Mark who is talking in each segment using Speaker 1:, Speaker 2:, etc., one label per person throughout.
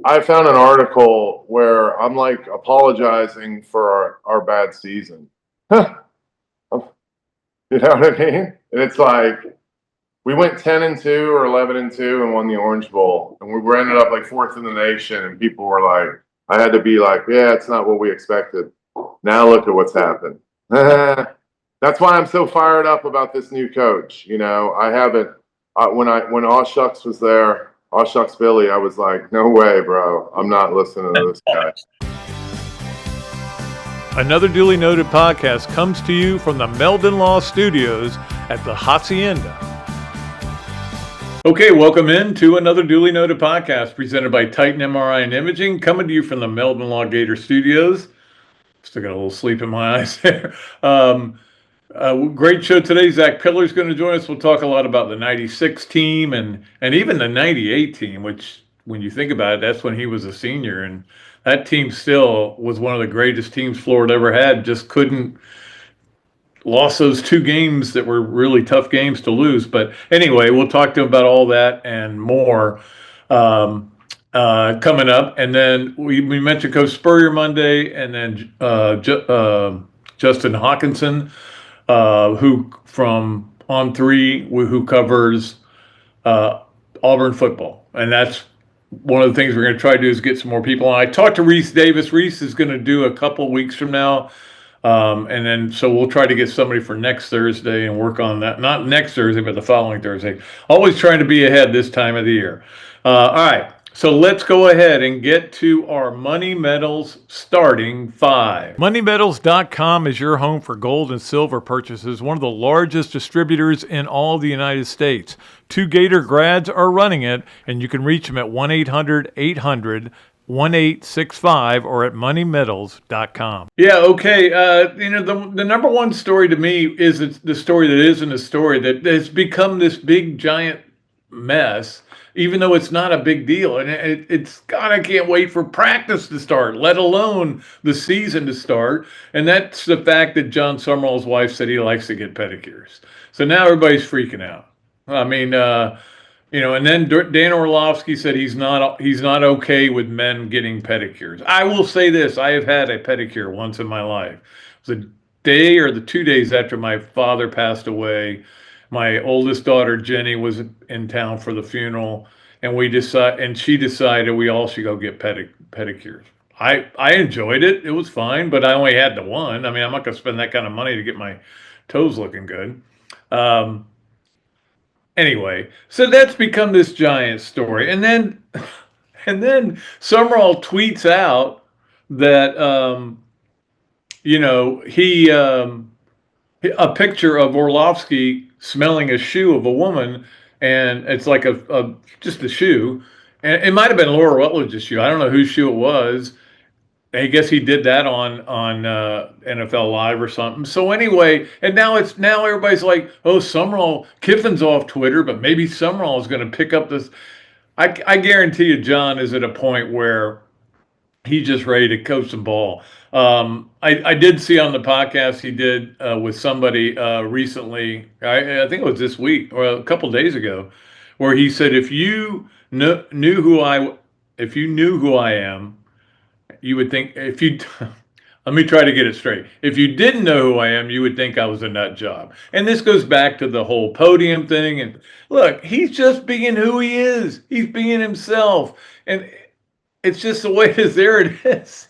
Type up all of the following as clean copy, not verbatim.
Speaker 1: I found an article where I'm like apologizing for our bad season. You know what I mean? And it's like we went 10-2 or 11-2 and won the Orange Bowl, and we were ended up like fourth in the nation. And people were like, I had to be like, yeah, it's not what we expected. Now look at what's happened. That's why I'm so fired up about this new coach. You know, I haven't when Aw Shucks was there, Aw Shucks Billy, I was like, no way, bro. I'm not listening to this guy.
Speaker 2: Another duly noted podcast comes to you from the Meldon Law Studios at the Hacienda. Okay, welcome in to another duly noted podcast presented by Titan MRI and Imaging, coming to you from the Meldon Law Gator Studios. Still got a little sleep in my eyes there. Great show today. Zach Pillar's going to join us. We'll talk a lot about the 96 team and even the 98 team, which when you think about it, that's when he was a senior. And that team still was one of the greatest teams Florida ever had. Just couldn't lost those two games that were really tough games to lose. But anyway, we'll talk to him about all that and more coming up. And then we mentioned Coach Spurrier Monday, and then Justin Hawkinson, who from On3, who covers Auburn football. And that's one of the things we're going to try to do is get some more people on. I talked to Reese Davis. Reese is going to do a couple weeks from now. And then, so we'll try to get somebody for next Thursday and work on that. Not next Thursday, but the following Thursday. Always trying to be ahead this time of the year. All right. So let's go ahead and get to our Money Metals starting five. MoneyMetals.com is your home for gold and silver purchases, one of the largest distributors in all the United States. Two Gator grads are running it, and you can reach them at 1-800-800-1865 or at moneymetals.com. Yeah, okay. The number one story to me is the story that isn't a story that has become this big giant mess, even though it's not a big deal. And it's God, I can't wait for practice to start, let alone the season to start. And that's the fact that John Summerall's wife said he likes to get pedicures. So now everybody's freaking out. I mean, and then Dan Orlovsky said he's not okay with men getting pedicures. I will say this: I have had a pedicure once in my life. It was a day or the 2 days after my father passed away. My oldest daughter Jenny was in town for the funeral, and she decided we all should go get pedicures. I enjoyed it; it was fine, but I only had the one. I mean, I'm not going to spend that kind of money to get my toes looking good. Anyway, so that's become this giant story. And then Summerall tweets out that, a picture of Orlovsky smelling a shoe of a woman, and it's like just a shoe. And it might have been Laura Rutledge's shoe. I don't know whose shoe it was. I guess he did that on NFL Live or something. So anyway, and now everybody's like, oh, Summerall, Kiffin's off Twitter, but maybe Summerall is going to pick up this. I guarantee you, John is at a point where he's just ready to coach some ball. I did see on the podcast he did with somebody recently. I think it was this week or a couple of days ago, where he said, if you knew who I am, you would think let me try to get it straight. If you didn't know who I am, you would think I was a nut job. And this goes back to the whole podium thing. And look, he's just being who he is. He's being himself. And it's just the way it is. There it is.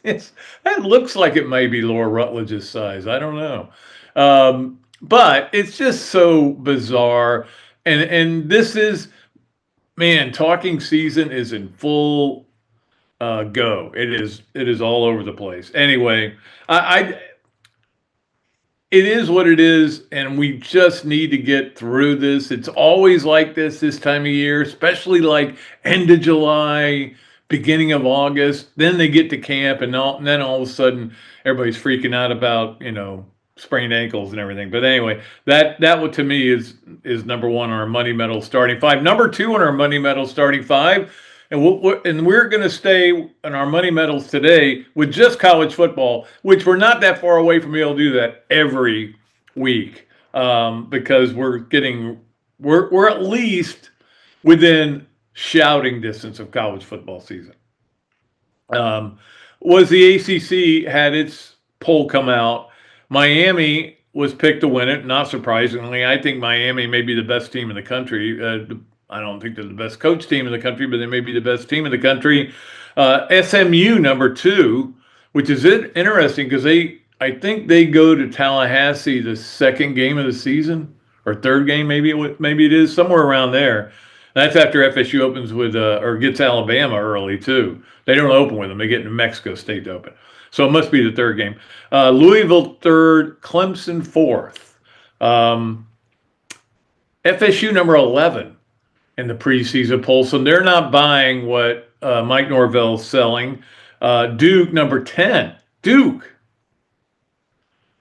Speaker 2: That looks like it may be Laura Rutledge's size. I don't know. But it's just so bizarre. And this is, man, talking season is in full go. It is all over the place. Anyway, it is what it is, and we just need to get through this. It's always like this time of year, especially like end of July, beginning of August. Then they get to camp, and then all of a sudden everybody's freaking out about sprained ankles and everything. But anyway, that to me is number one on our Money Metal starting five. Number two on our Money Metal starting five. And we're going to stay in our Money Metals today with just college football, which we're not that far away from being able to do that every week because we're at least within shouting distance of college football season. Um, was the ACC had its poll come out. Miami was picked to win it, not surprisingly. I think Miami may be the best team in the country. I don't think they're the best coach team in the country, but they may be the best team in the country. SMU number 2, which is interesting because I think they go to Tallahassee the second game of the season or third game, maybe it is somewhere around there. That's after FSU opens with or gets Alabama early too. They don't open with them; they get New Mexico State to open. So it must be the third game. Louisville third, Clemson fourth. FSU number 11 in the preseason poll, so they're not buying what Mike Norvell's selling. Duke number 10. Duke.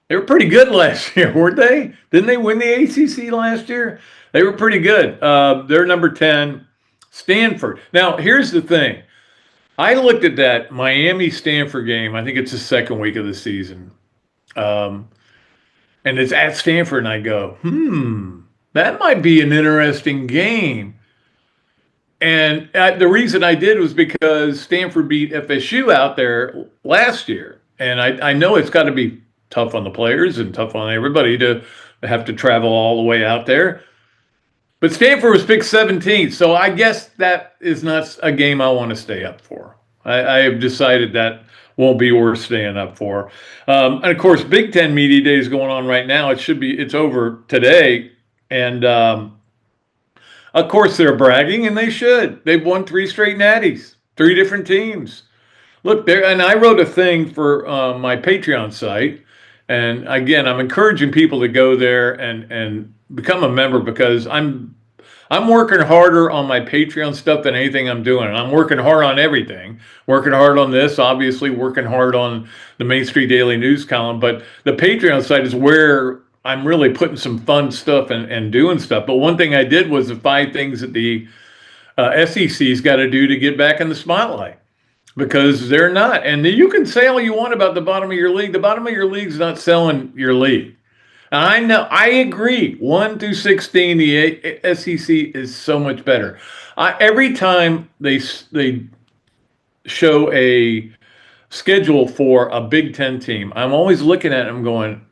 Speaker 2: They were pretty good last year, weren't they? Didn't they win the ACC last year? They were pretty good. They're number 10. Stanford. Now, here's the thing. I looked at that Miami-Stanford game. I think it's the second week of the season. And it's at Stanford, and I go, that might be an interesting game. And the reason I did was because Stanford beat FSU out there last year. And I know it's got to be tough on the players and tough on everybody to have to travel all the way out there. But Stanford was picked 17th, so I guess that is not a game I want to stay up for. I have decided that won't be worth staying up for. And of course, Big Ten Media Day is going on right now. It's over today. And of course, they're bragging, and they should. They've won 3 straight natties, 3 different teams. Look, there, and I wrote a thing for my Patreon site. And again, I'm encouraging people to go there and become a member because I'm working harder on my Patreon stuff than anything I'm doing. And I'm working hard on everything. Working hard on this, obviously, working hard on the Main Street Daily News column. But the Patreon site is where I'm really putting some fun stuff and doing stuff. But one thing I did was the 5 things that the SEC's got to do to get back in the spotlight. Because they're not. And you can say all you want about the bottom of your league. The bottom of your league's not selling your league. And I know, I agree. 1 through 16, the SEC is so much better. Every time they show a schedule for a Big Ten team, I'm always looking at them going,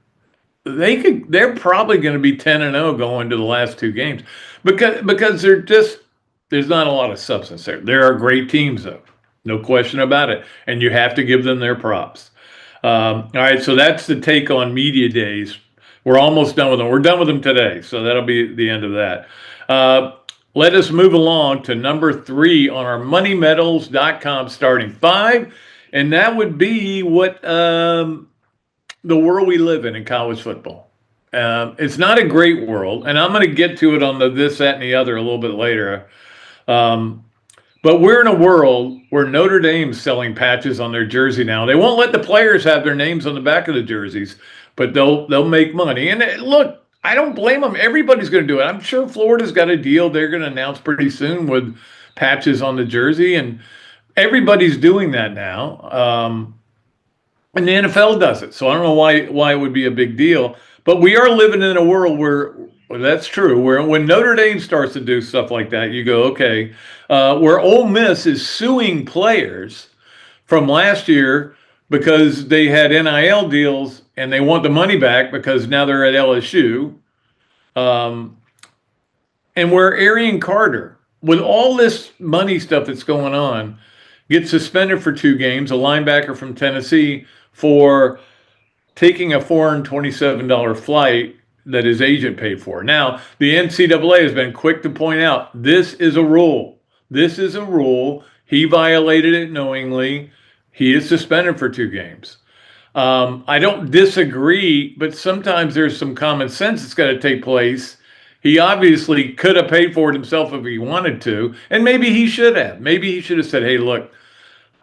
Speaker 2: they're probably going to be 10-0 going to the last 2 games. Because there's not a lot of substance there. There are great teams, though. No question about it. And you have to give them their props. All right, so that's the take on media days. We're almost done with them. We're done with them today, so that'll be the end of that. Let us move along to number 3 on our moneymedals.com starting 5, and that would be what the world we live in college football. It's not a great world, and I'm going to get to it on the this, that, and the other a little bit later. But we're in a world where Notre Dame's selling patches on their jersey now. They won't let the players have their names on the back of the jerseys, but they'll make money. And look, I don't blame them. Everybody's going to do it. I'm sure Florida's got a deal they're going to announce pretty soon with patches on the jersey, and everybody's doing that now. And the NFL does it, so I don't know why it would be a big deal. But we are living in a world where that's true. Where when Notre Dame starts to do stuff like that, you go, okay. Where Ole Miss is suing players from last year because they had NIL deals and they want the money back because now they're at LSU. And where Arian Carter, with all this money stuff that's going on, gets suspended for 2 games, a linebacker from Tennessee, for taking a $427 flight that his agent paid for. Now, the NCAA has been quick to point out, this is a rule. This is a rule. He violated it knowingly. He is suspended for 2 games. I don't disagree, but sometimes there's some common sense that's got to take place. He obviously could have paid for it himself if he wanted to, and maybe he should have. Maybe he should have said, hey, look,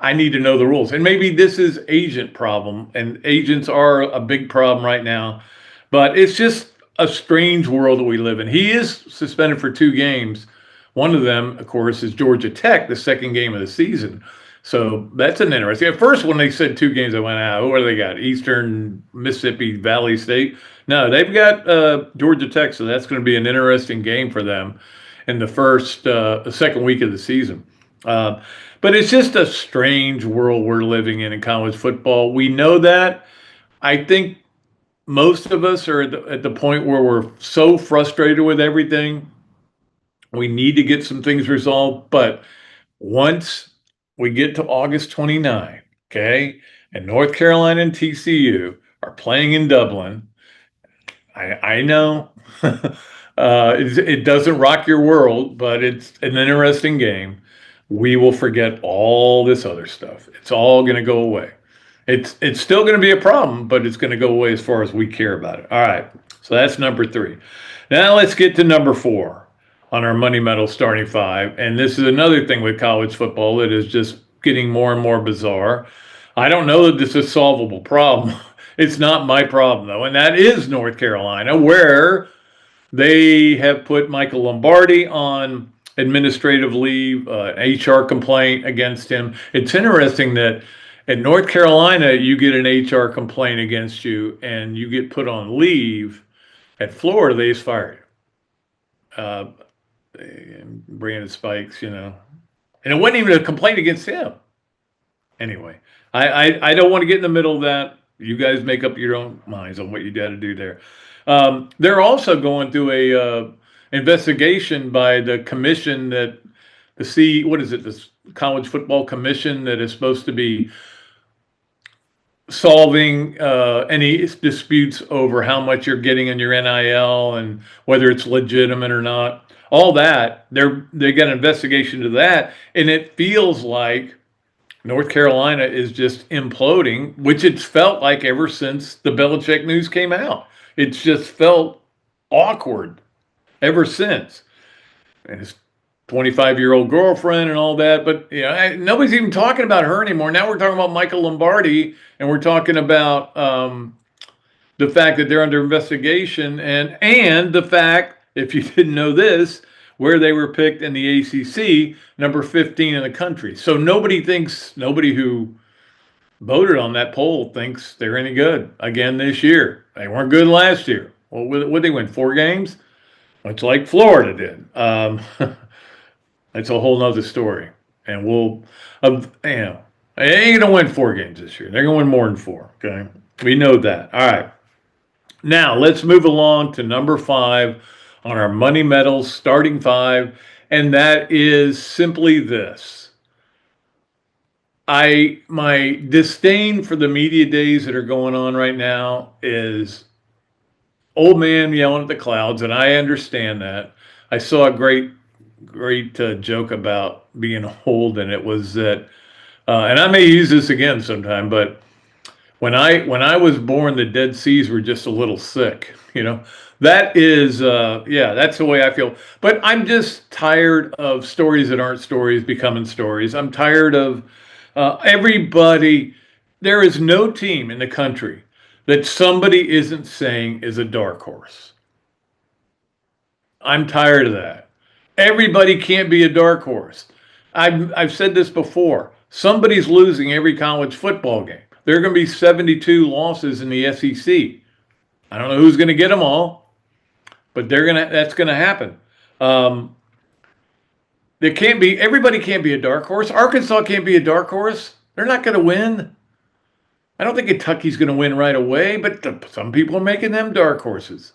Speaker 2: I need to know the rules. And maybe this is agent problem, and agents are a big problem right now. But it's just a strange world that we live in. He is suspended for 2 games. One of them, of course, is Georgia Tech, the second game of the season. So that's an interesting. At first, when they said 2 games, I went, what do they got? Eastern Mississippi Valley State? No, they've got Georgia Tech, so that's going to be an interesting game for them in the second week of the season. But it's just a strange world we're living in college football. We know that. I think most of us are at the point where we're so frustrated with everything. We need to get some things resolved. But once we get to August 29, okay, and North Carolina and TCU are playing in Dublin, I know it doesn't rock your world, but it's an interesting game. We will forget all this other stuff. It's all going to go away. It's still going to be a problem, but it's going to go away as far as we care about it. All right, so that's number 3. Now let's get to number 4 on our Money Medal starting 5, and this is another thing with college football that is just getting more and more bizarre. I don't know that this is a solvable problem. It's not my problem, though, and that is North Carolina, where they have put Michael Lombardi on administrative leave, an HR complaint against him. It's interesting that in North Carolina, you get an HR complaint against you and you get put on leave. At Florida, they just fired you. Brandon Spikes, and it wasn't even a complaint against him. Anyway, I don't want to get in the middle of that. You guys make up your own minds on what you got to do there. They're also going through a investigation by the commission that this college football commission that is supposed to be solving any disputes over how much you're getting in your NIL and whether it's legitimate or not. All that, they got an investigation to that, and it feels like North Carolina is just imploding, which it's felt like ever since the Belichick news came out. It's just felt awkward ever since. And his 25-year-old girlfriend and all that, but nobody's even talking about her anymore. Now we're talking about Michael Lombardi, and we're talking about the fact that they're under investigation, and the fact, if you didn't know this, where they were picked in the ACC, number 15 in the country. So nobody who voted on that poll thinks they're any good again this year. They weren't good last year. Well, would they win 4 games? Much like Florida did. That's a whole nother story. And they ain't gonna win 4 games this year. They're gonna win more than 4. Okay, we know that. All right. Now let's move along to number 5 on our Money Medals starting 5, and that is simply this. My disdain for the media days that are going on right now is old man yelling at the clouds, and I understand that. I saw a great joke about being old, and it was that, and I may use this again sometime, but when I was born, the Dead Seas were just a little sick. That is, that's the way I feel. But I'm just tired of stories that aren't stories becoming stories. I'm tired of everybody. There is no team in the country that somebody isn't saying is a dark horse. I'm tired of that. Everybody can't be a dark horse. I've said this before. Somebody's losing every college football game. There are going to be 72 losses in the SEC. I don't know who's going to get them all, but that's going to happen. Everybody can't be a dark horse. Arkansas can't be a dark horse. They're not going to win. I don't think Kentucky's going to win right away, but some people are making them dark horses.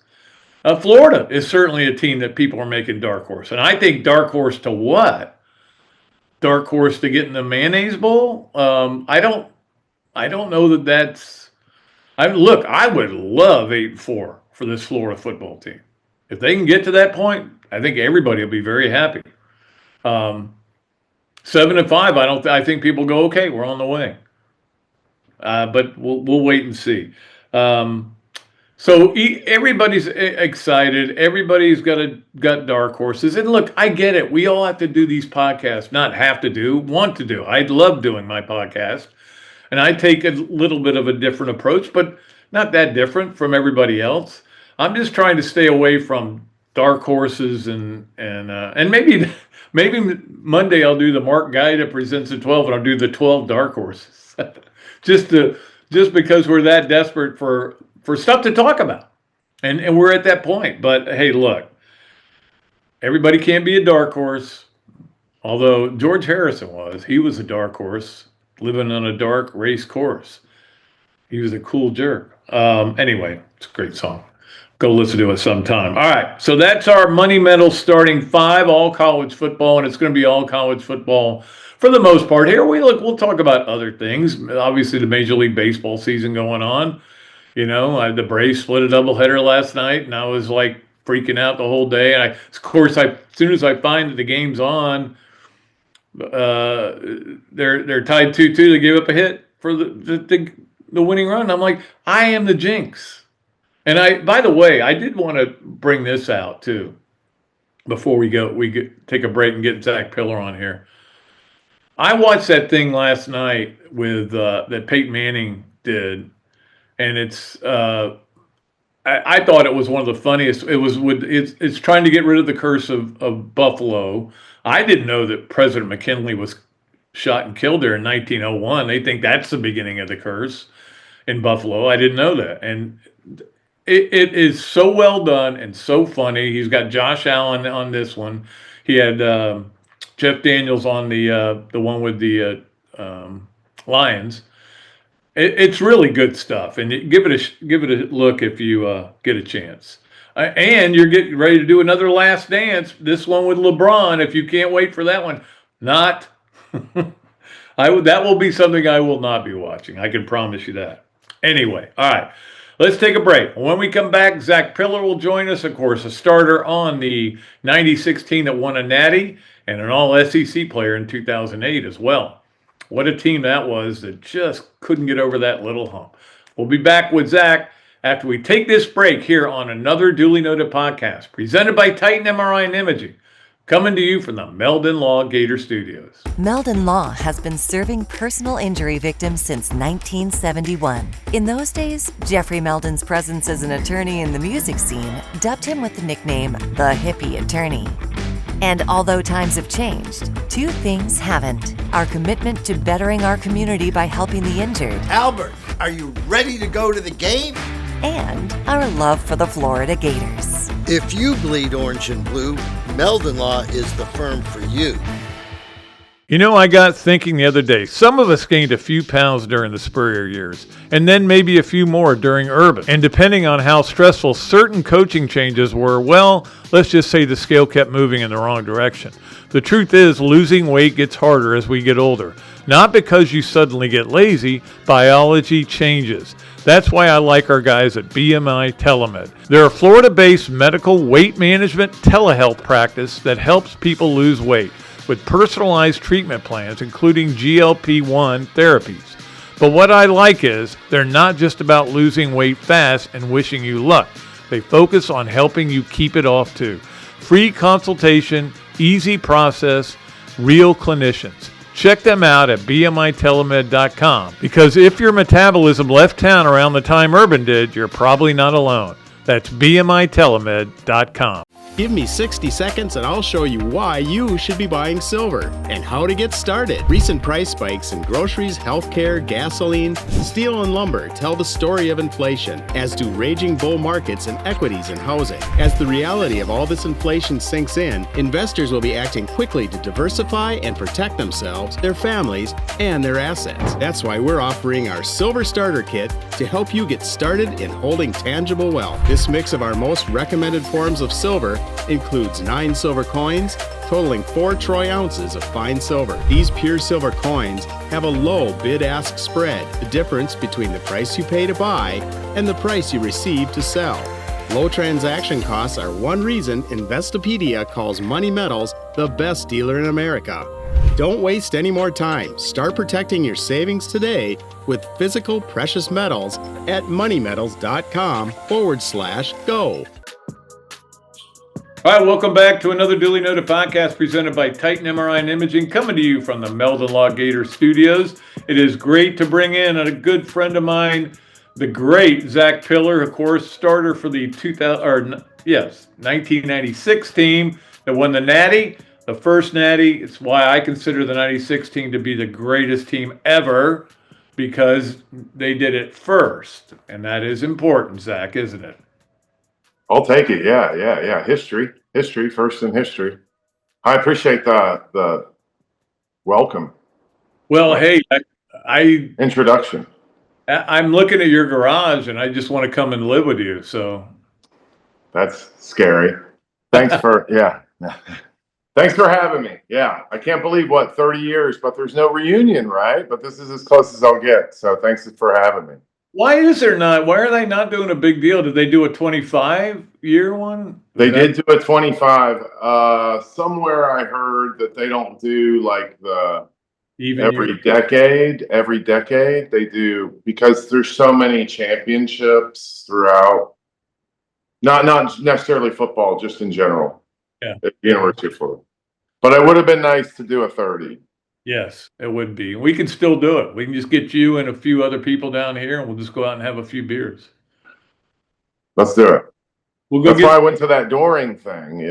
Speaker 2: Florida is certainly a team that people are making dark horse. And I think dark horse to what? Dark horse to get in the mayonnaise bowl? I don't know that that's. I would love 8-4 for this Florida football team. If they can get to that point, I think everybody will be very happy. 7-5, I think people go, okay, we're on the way. But we'll wait and see. So everybody's excited. Everybody's got dark horses. And look, I get it. We all have to do these podcasts. Not have to do, want to do. I love doing my podcast. And I take a little bit of a different approach, but not that different from everybody else. I'm just trying to stay away from dark horses and maybe Monday I'll do the Mark Guy that presents the 12, and I'll do the 12 dark horses. just because we're that desperate for stuff to talk about. And we're at that point. But hey, look, everybody can't be a dark horse. Although George Harrison he was a dark horse living on a dark race course. He was a cool jerk. Anyway, it's a great song. Go listen to it sometime. All right, so that's our Money Medal starting five, all college football, and it's going to be all college football for the most part. Here we'll talk about other things. Obviously, the Major League Baseball season going on. You know, the Braves split a doubleheader last night, and I was like freaking out the whole day. And as soon as I find that the game's on, they're tied 2-2. They gave up a hit for the winning run. I'm like, I am the jinx. And by the way, I did want to bring this out too before we take a break and get Zach Pillar on here. I watched that thing last night with that Peyton Manning did, and it's I thought it was one of the funniest. It's trying to get rid of the curse of Buffalo. I didn't know that President McKinley was shot and killed there in 1901. They think that's the beginning of the curse in Buffalo. I didn't know that, and it is so well done and so funny. He's got Josh Allen on this one. He had Jeff Daniels on the one with the Lions. It's really good stuff, and give it a look if you get a chance. And you're getting ready to do another Last Dance. This one with LeBron. If you can't wait for that one, that will be something I will not be watching. I can promise you that. Anyway, all right. Let's take a break. When we come back, Zach Pillar will join us, of course, a starter on the 96 team that won a Natty and an all-SEC player in 2008 as well. What a team that was that just couldn't get over that little hump. We'll be back with Zach after we take this break here on another Duly Noted podcast presented by Titan MRI and Imaging. Coming to you from the Meldon Law Gator Studios.
Speaker 3: Meldon Law has been serving personal injury victims since 1971. In those days, Jeffrey Meldon's presence as an attorney in the music scene dubbed him with the nickname the Hippie Attorney. And although times have changed, two things haven't. Our commitment to bettering our community by helping the injured.
Speaker 4: Albert, are you ready to go to the game?
Speaker 3: And our love for the Florida Gators.
Speaker 4: If you bleed orange and blue, Meldon Law is the firm for you.
Speaker 2: You know, I got thinking the other day, some of us gained a few pounds during the Spurrier years, and then maybe a few more during Urban. And depending on how stressful certain coaching changes were, well, let's just say the scale kept moving in the wrong direction. The truth is, losing weight gets harder as we get older. Not because you suddenly get lazy, biology changes. That's why I like our guys at BMI TeleMed. They're a Florida-based medical weight management telehealth practice that helps people lose weight with personalized treatment plans, including GLP-1 therapies. But what I like is they're not just about losing weight fast and wishing you luck. They focus on helping you keep it off too. Free consultation, easy process, real clinicians. Check them out at bmitelemed.com, because if your metabolism left town around the time Urban did, you're probably not alone. That's bmitelemed.com.
Speaker 5: Give me 60 seconds and I'll show you why you should be buying silver and how to get started. Recent price spikes in groceries, healthcare, gasoline, steel, and lumber tell the story of inflation, as do raging bull markets in equities and housing. As the reality of all this inflation sinks in, investors will be acting quickly to diversify and protect themselves, their families, and their assets. That's why we're offering our Silver Starter Kit to help you get started in holding tangible wealth. This mix of our most recommended forms of silver includes 9 silver coins, totaling 4 troy ounces of fine silver. These pure silver coins have a low bid-ask spread, the difference between the price you pay to buy and the price you receive to sell. Low transaction costs are one reason Investopedia calls Money Metals the best dealer in America. Don't waste any more time. Start protecting your savings today with physical precious metals at moneymetals.com/go.
Speaker 2: All right, welcome back to another Duly Noted podcast presented by Titan MRI and Imaging, coming to you from the Meldon Law Gator Studios. It is great to bring in a good friend of mine, the great Zach Pillar, of course, starter for the 1996 team that won the Natty, the first Natty. It's why I consider the 96 team to be the greatest team ever, because they did it first. And that is important, Zach, isn't it?
Speaker 1: I'll take it. Yeah. History first in history. I appreciate the welcome.
Speaker 2: Well, hey, I
Speaker 1: Introduction.
Speaker 2: I'm looking at your garage, and I just want to come and live with you. So
Speaker 1: That's scary. Thanks for Thanks for having me. Yeah, I can't believe 30 years, but there's no reunion, right? But this is as close as I'll get. So thanks for having me.
Speaker 2: why is there not? Why are they not doing a big deal? Did they do a 25-year one?
Speaker 1: They did do a 25. Somewhere I heard that they don't do like the every decade they do, because there's so many championships throughout. Not necessarily football, just in general.
Speaker 2: Yeah.
Speaker 1: At the University of Florida. But it would have been nice to do a 30.
Speaker 2: Yes, it would be. We can still do it. We can just get you and a few other people down here, and we'll just go out and have a few beers.
Speaker 1: Let's do it.
Speaker 2: We'll go
Speaker 1: That's why I went to that Doring thing,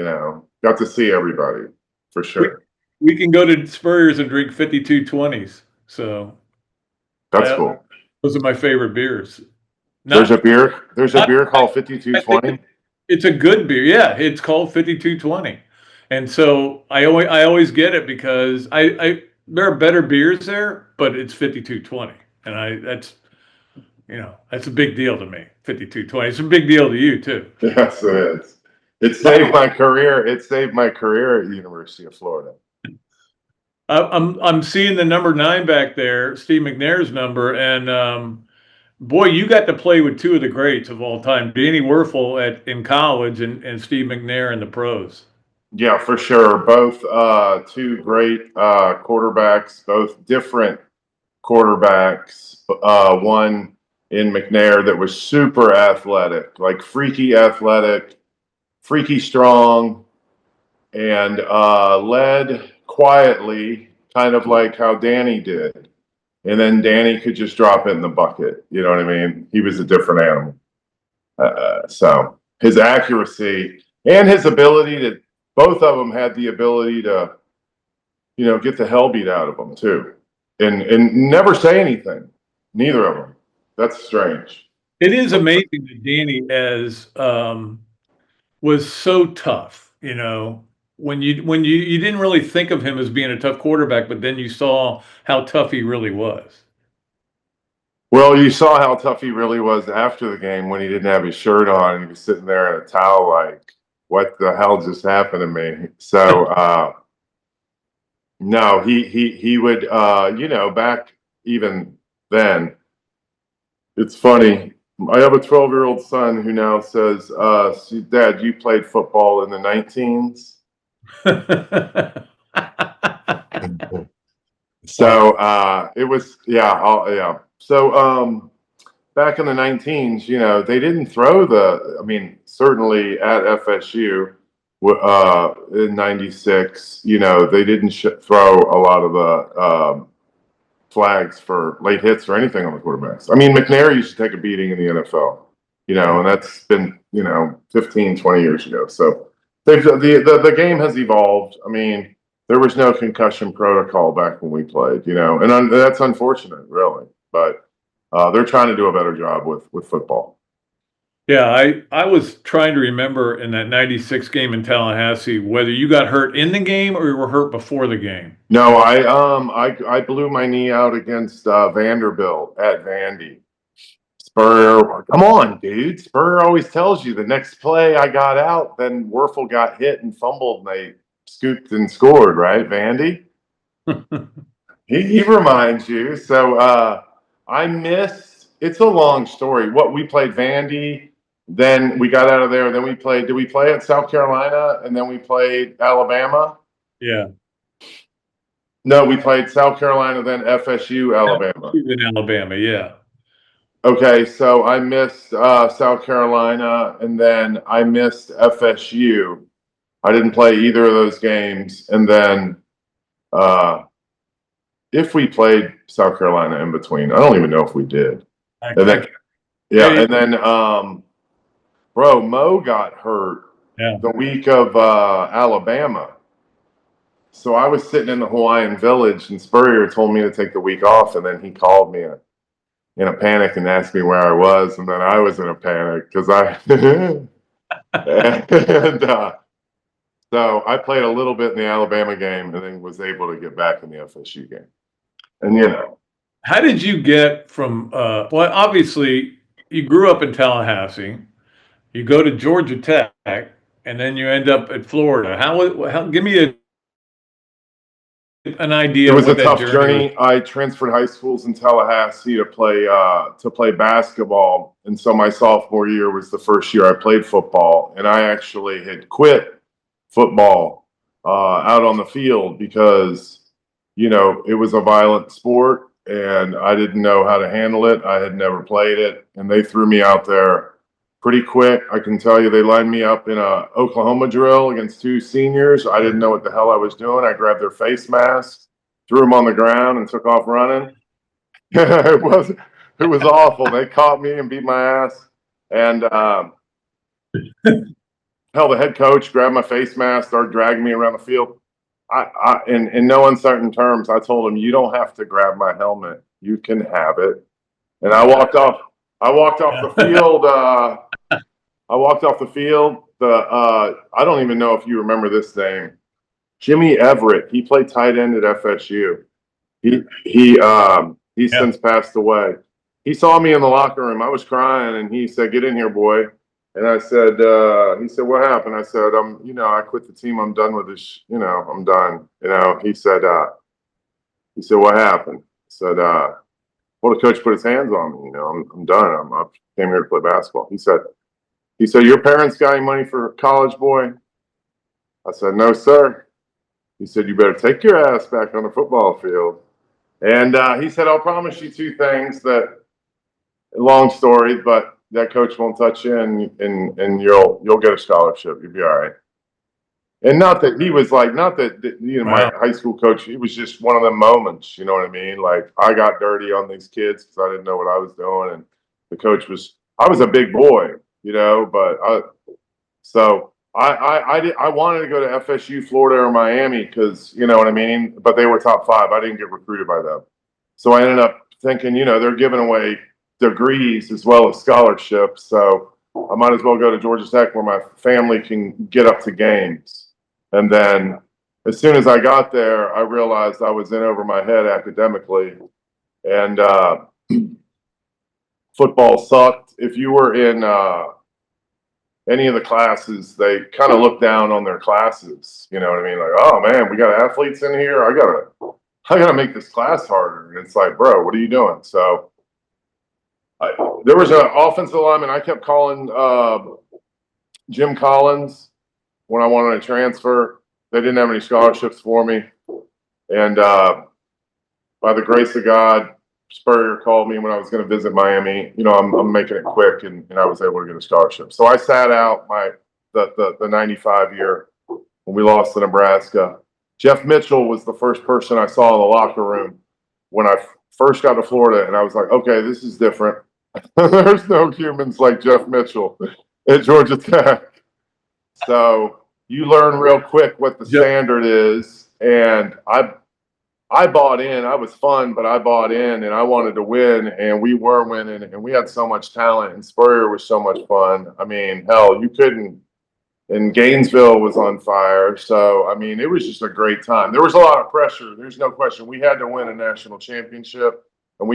Speaker 1: got to see everybody for sure.
Speaker 2: We can go to Spurrier's and drink 5220s. So
Speaker 1: That's cool.
Speaker 2: those are my favorite beers.
Speaker 1: There's a beer called 5220.
Speaker 2: It's a good beer. Yeah, it's called 5220. And so I always get it because there are better beers there, but it's 5220. And that's a big deal to me. 5220. It's a big deal to you too.
Speaker 1: Yes, it is. It saved my career. It saved my career at the University of Florida.
Speaker 2: I'm seeing the number 9 back there, Steve McNair's number, and boy, you got to play with two of the greats of all time, Danny Werfel in college and Steve McNair in the pros.
Speaker 1: Yeah, for sure. Both two great quarterbacks, both different quarterbacks. One in McNair that was super athletic, like freaky athletic, freaky strong, and led quietly, kind of like how Danny did. And then Danny could just drop it in the bucket. You know what I mean? He was a different animal. So his accuracy and his ability to, both of them had the ability to, get the hell beat out of them too. And never say anything. Neither of them. That's strange.
Speaker 2: It is amazing that Danny was so tough, when you didn't really think of him as being a tough quarterback, but then you saw how tough he really was.
Speaker 1: Well, you saw how tough he really was after the game when he didn't have his shirt on and he was sitting there in a towel like, what the hell just happened to me? So, no, he would, back even then, it's funny. I have a 12-year-old son who now says, Dad, you played football in the 19s? So it was, yeah. So back in the 19s, they didn't throw certainly at FSU in 96, they didn't throw a lot of the flags for late hits or anything on the quarterbacks. McNair used to take a beating in the NFL, and that's been, 15, 20 years ago. So the game has evolved. There was no concussion protocol back when we played, and that's unfortunate, really. But they're trying to do a better job with football.
Speaker 2: Yeah, I was trying to remember in that 96 game in Tallahassee whether you got hurt in the game or you were hurt before the game.
Speaker 1: No, I blew my knee out against Vanderbilt at Vandy. Spurrier, come on, dude. Spurrier always tells you the next play I got out, then Werfel got hit and fumbled and they scooped and scored, right, Vandy? he reminds you. So I missed, it's a long story. We played Vandy, then we got out of there, then did we play at South Carolina, and then we played Alabama?
Speaker 2: Yeah.
Speaker 1: No, we played South Carolina, then FSU, Alabama.
Speaker 2: In Alabama, yeah.
Speaker 1: Okay, so I missed South Carolina, and then I missed FSU. I didn't play either of those games, and then if we played South Carolina in between, I don't even know if we did. And then, bro, Mo got hurt the week of Alabama. So I was sitting in the Hawaiian Village, and Spurrier told me to take the week off, and then he called me in a panic and asked me where I was, and then I was in a panic because So I played a little bit in the Alabama game and then was able to get back in the FSU game. And, you know,
Speaker 2: How did you get from, well, obviously, you grew up in Tallahassee, you go to Georgia Tech, and then you end up at Florida. Give me an idea
Speaker 1: it
Speaker 2: of
Speaker 1: was a
Speaker 2: what that
Speaker 1: tough
Speaker 2: journey was.
Speaker 1: journey. I transferred high schools in Tallahassee to play basketball. And so my sophomore year was the first year I played football. And I actually had quit football out on the field because, you know, it was a violent sport and I didn't know how to handle it. I had never played it, and they threw me out there pretty quick. I can tell you they lined me up in a Oklahoma drill against two seniors. I didn't know what the hell I was doing. I grabbed their face masks, threw them on the ground, and took off running. it was awful. They caught me and beat my ass. And hell, the head coach grabbed my face mask, started dragging me around the field. In no uncertain terms, I told him, "You don't have to grab my helmet. You can have it." And I walked off. I walked off the field. I walked off the field. I don't even know if you remember this name, Jimmy Everett. He played tight end at FSU. He's since passed away. He saw me in the locker room. I was crying, and he said, "Get in here, boy." And I said, he said, "What happened?" I said, I quit the team. I'm done with this. I'm done. He said, "What happened?" I said, "Well, the coach put his hands on me. I'm done. I came here to play basketball." He said, "Your parents got any money for college, boy?" I said, "No, sir." He said, "You better take your ass back on the football field." And he said, "I'll promise you two things that, long story, but that coach won't touch you, and you'll get a scholarship. You'll be all right." And not that he was like, not that my high school coach. It was just one of them moments. You know what I mean? Like I got dirty on these kids because I didn't know what I was doing, and the coach was. I was a big boy, but I wanted to go to FSU, Florida, or Miami because you know what I mean. But they were top 5. I didn't get recruited by them, so I ended up thinking, they're giving away degrees as well as scholarships, so I might as well go to Georgia Tech where my family can get up to games. And then as soon as I got there, I realized I was in over my head academically, and football sucked. If you were in any of the classes, they kind of looked down on their classes. You know what I mean? Like, "Oh man, we got athletes in here. I gotta make this class harder." And it's like, bro, what are you doing? So there was an offensive lineman. I kept calling Jim Collins when I wanted to transfer. They didn't have any scholarships for me. And by the grace of God, Spurrier called me when I was going to visit Miami. I'm making it quick, and I was able to get a scholarship. So I sat out the 95 year when we lost to Nebraska. Jeff Mitchell was the first person I saw in the locker room when I first got to Florida, and I was like, okay, this is different. There's no humans like Jeff Mitchell at Georgia Tech. So you learn real quick what the standard is. And I bought in. I was fun, but I bought in, and I wanted to win, and we were winning, and we had so much talent, and Spurrier was so much fun. I mean, hell, you couldn't. And Gainesville was on fire. So, I mean, it was just a great time. There was a lot of pressure. There's no question. We had to win a national championship. And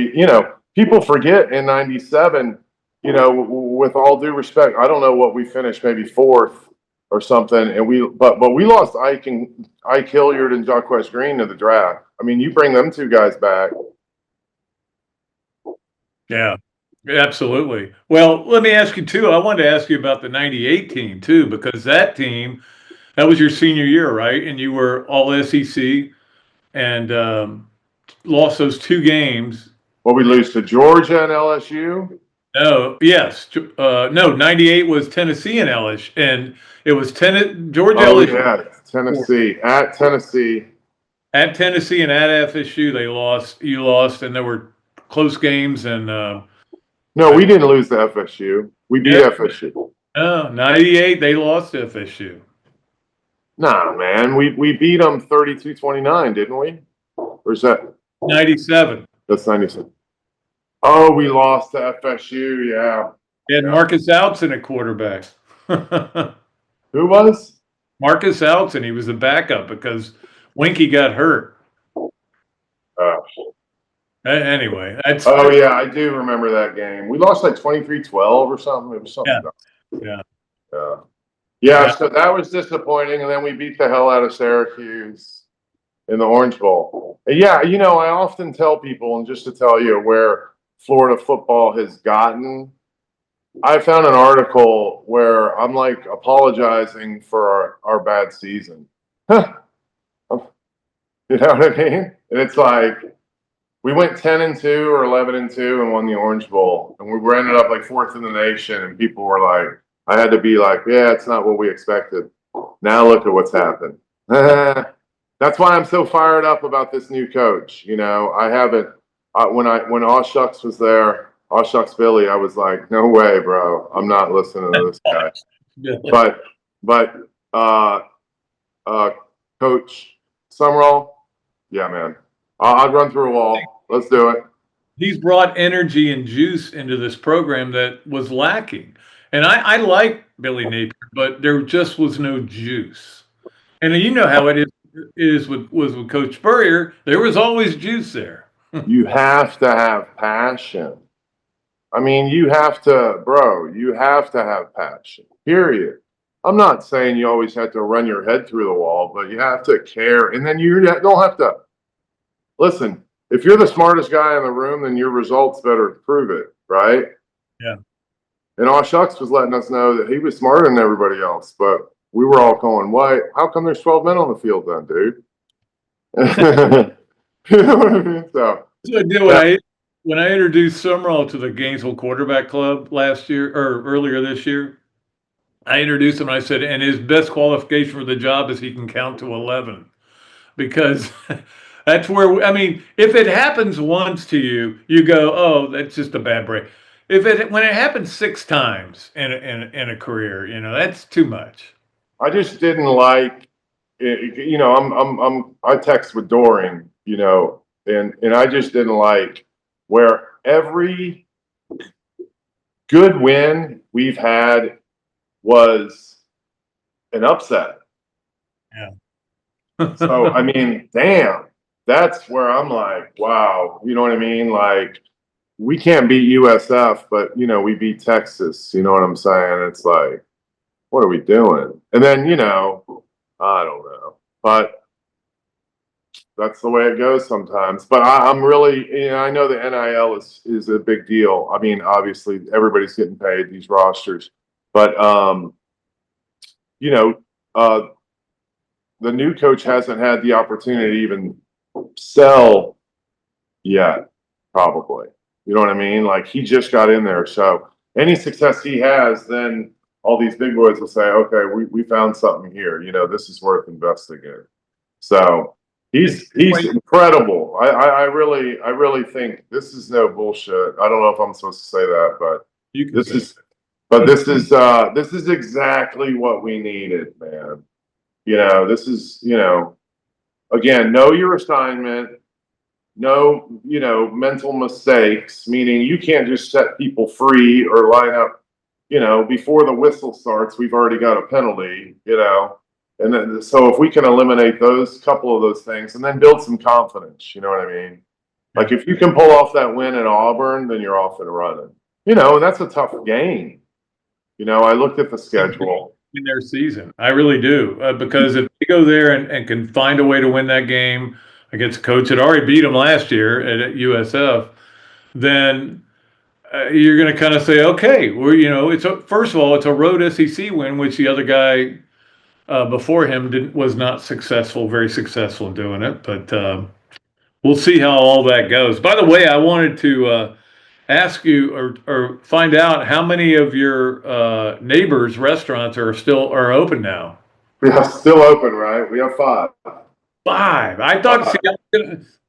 Speaker 1: people forget in 97, with all due respect, I don't know what we finished, maybe 4th or something. And we lost Ike Hilliard and Jacquez Green to the draft. I mean, you bring them two guys back.
Speaker 2: Yeah, absolutely. Well, let me ask you too. I wanted to ask you about the 98 team too, because that was your senior year, right? And you were all SEC and lost those 2 games.
Speaker 1: Well, we lose to Georgia and LSU.
Speaker 2: No, yes. No, 98 was Tennessee and LSU. And it was Georgia, LSU.
Speaker 1: Yeah, Tennessee. At Tennessee.
Speaker 2: At Tennessee and at FSU, you lost, and there were close games. And
Speaker 1: no, we didn't lose to FSU. We beat FSU.
Speaker 2: 98, they lost to FSU.
Speaker 1: Nah, man. We beat them 32-29, didn't we? Or is that
Speaker 2: 97?
Speaker 1: That's 97. Oh, we lost to FSU, yeah.
Speaker 2: They had Marcus Outzen at quarterback.
Speaker 1: Who was?
Speaker 2: Marcus Alton, he was the backup because Winky got hurt.
Speaker 1: Uh,
Speaker 2: Anyway, that's
Speaker 1: oh yeah, I do remember that game. We lost like 23-12 or something. It was something.
Speaker 2: Yeah.
Speaker 1: dumb.
Speaker 2: yeah.
Speaker 1: Yeah.
Speaker 2: Yeah.
Speaker 1: Yeah, so that was disappointing, and then we beat the hell out of Syracuse in the Orange Bowl. And yeah, I often tell people, and just to tell you where Florida football has gotten, I found an article where I'm like apologizing for our bad season. You know what I mean? And it's like we went 10-2 or 11-2 and won the Orange Bowl, and we ended up like fourth in the nation, and people were like, I had to be like, yeah, it's not what we expected. Now look at what's happened. That's why I'm so fired up about this new coach. I haven't when Aw Shucks was there, Aw Shucks Billy, I was like, no way, bro. I'm not listening to this guy. But Coach Summerall, yeah, man. I'd run through a wall. Let's do it.
Speaker 2: He's brought energy and juice into this program that was lacking. And I like Billy Napier, but there just was no juice. And you know how it is with Coach Spurrier. There was always juice there.
Speaker 1: You have to have passion. I mean, you have to have passion, period. I'm not saying you always have to run your head through the wall, but you have to care. And then you don't have to listen. If you're the smartest guy in the room, then your results better prove it, right?
Speaker 2: Yeah.
Speaker 1: And Aw Shucks was letting us know that he was smarter than everybody else, but we were all going, "Why? How come there's 12 men on the field then, dude?" You know what I mean? So
Speaker 2: I did when I introduced Summerall to the Gainesville Quarterback Club last year or earlier this year. I introduced him and I said, and his best qualification for the job is he can count to 11, because that's where if it happens once to you, you go, oh, that's just a bad break. When it happens 6 times in a career, that's too much.
Speaker 1: I just didn't like it. I text with Doring, and I just didn't like where every good win we've had was an upset.
Speaker 2: Yeah.
Speaker 1: So, damn, that's where I'm like, wow, you know what I mean? Like, we can't beat USF, but, we beat Texas. You know what I'm saying? It's like, what are we doing? And then, I don't know. But that's the way it goes sometimes. But I'm really, I know the NIL is a big deal. Obviously, everybody's getting paid, these rosters. But, the new coach hasn't had the opportunity to even sell yet, probably. You know what I mean? Like, he just got in there. So any success he has, then all these big boys will say, okay, we found something here. This is worth investing in. So he's incredible. I really think this is no bullshit. I don't know if I'm supposed to say that, but this is exactly what we needed, man. This is, again, know your assignment, no, mental mistakes, meaning you can't just set people free or line up, before the whistle starts, we've already got a penalty, and then, so if we can eliminate those couple of those things and then build some confidence, you know what I mean? Like, if you can pull off that win at Auburn, then you're off and running, and that's a tough game. I looked at the schedule.
Speaker 2: In their season, I really do, because if they go there and can find a way to win that game against a coach that already beat them last year at USF, then you're going to kind of say, okay, well, first of all, it's a road SEC win, which the other guy before him was not very successful in doing it. But we'll see how all that goes. By the way, I wanted to ask you or find out how many of your neighbors' restaurants are open now.
Speaker 1: We are still open, right? We have 5.
Speaker 2: 5. I thought.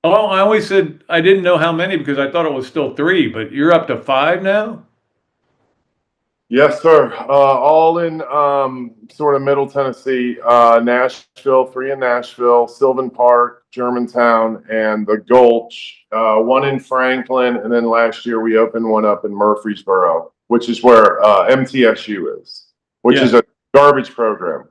Speaker 2: I always said I didn't know how many because I thought it was still 3, but you're up to 5 now.
Speaker 1: Yes, sir. All in sort of Middle Tennessee, Nashville, 3 in Nashville, Sylvan Park, Germantown, and the Gulch. 1 in Franklin, and then last year we opened one up in Murfreesboro, which is where MTSU is, which is a garbage program.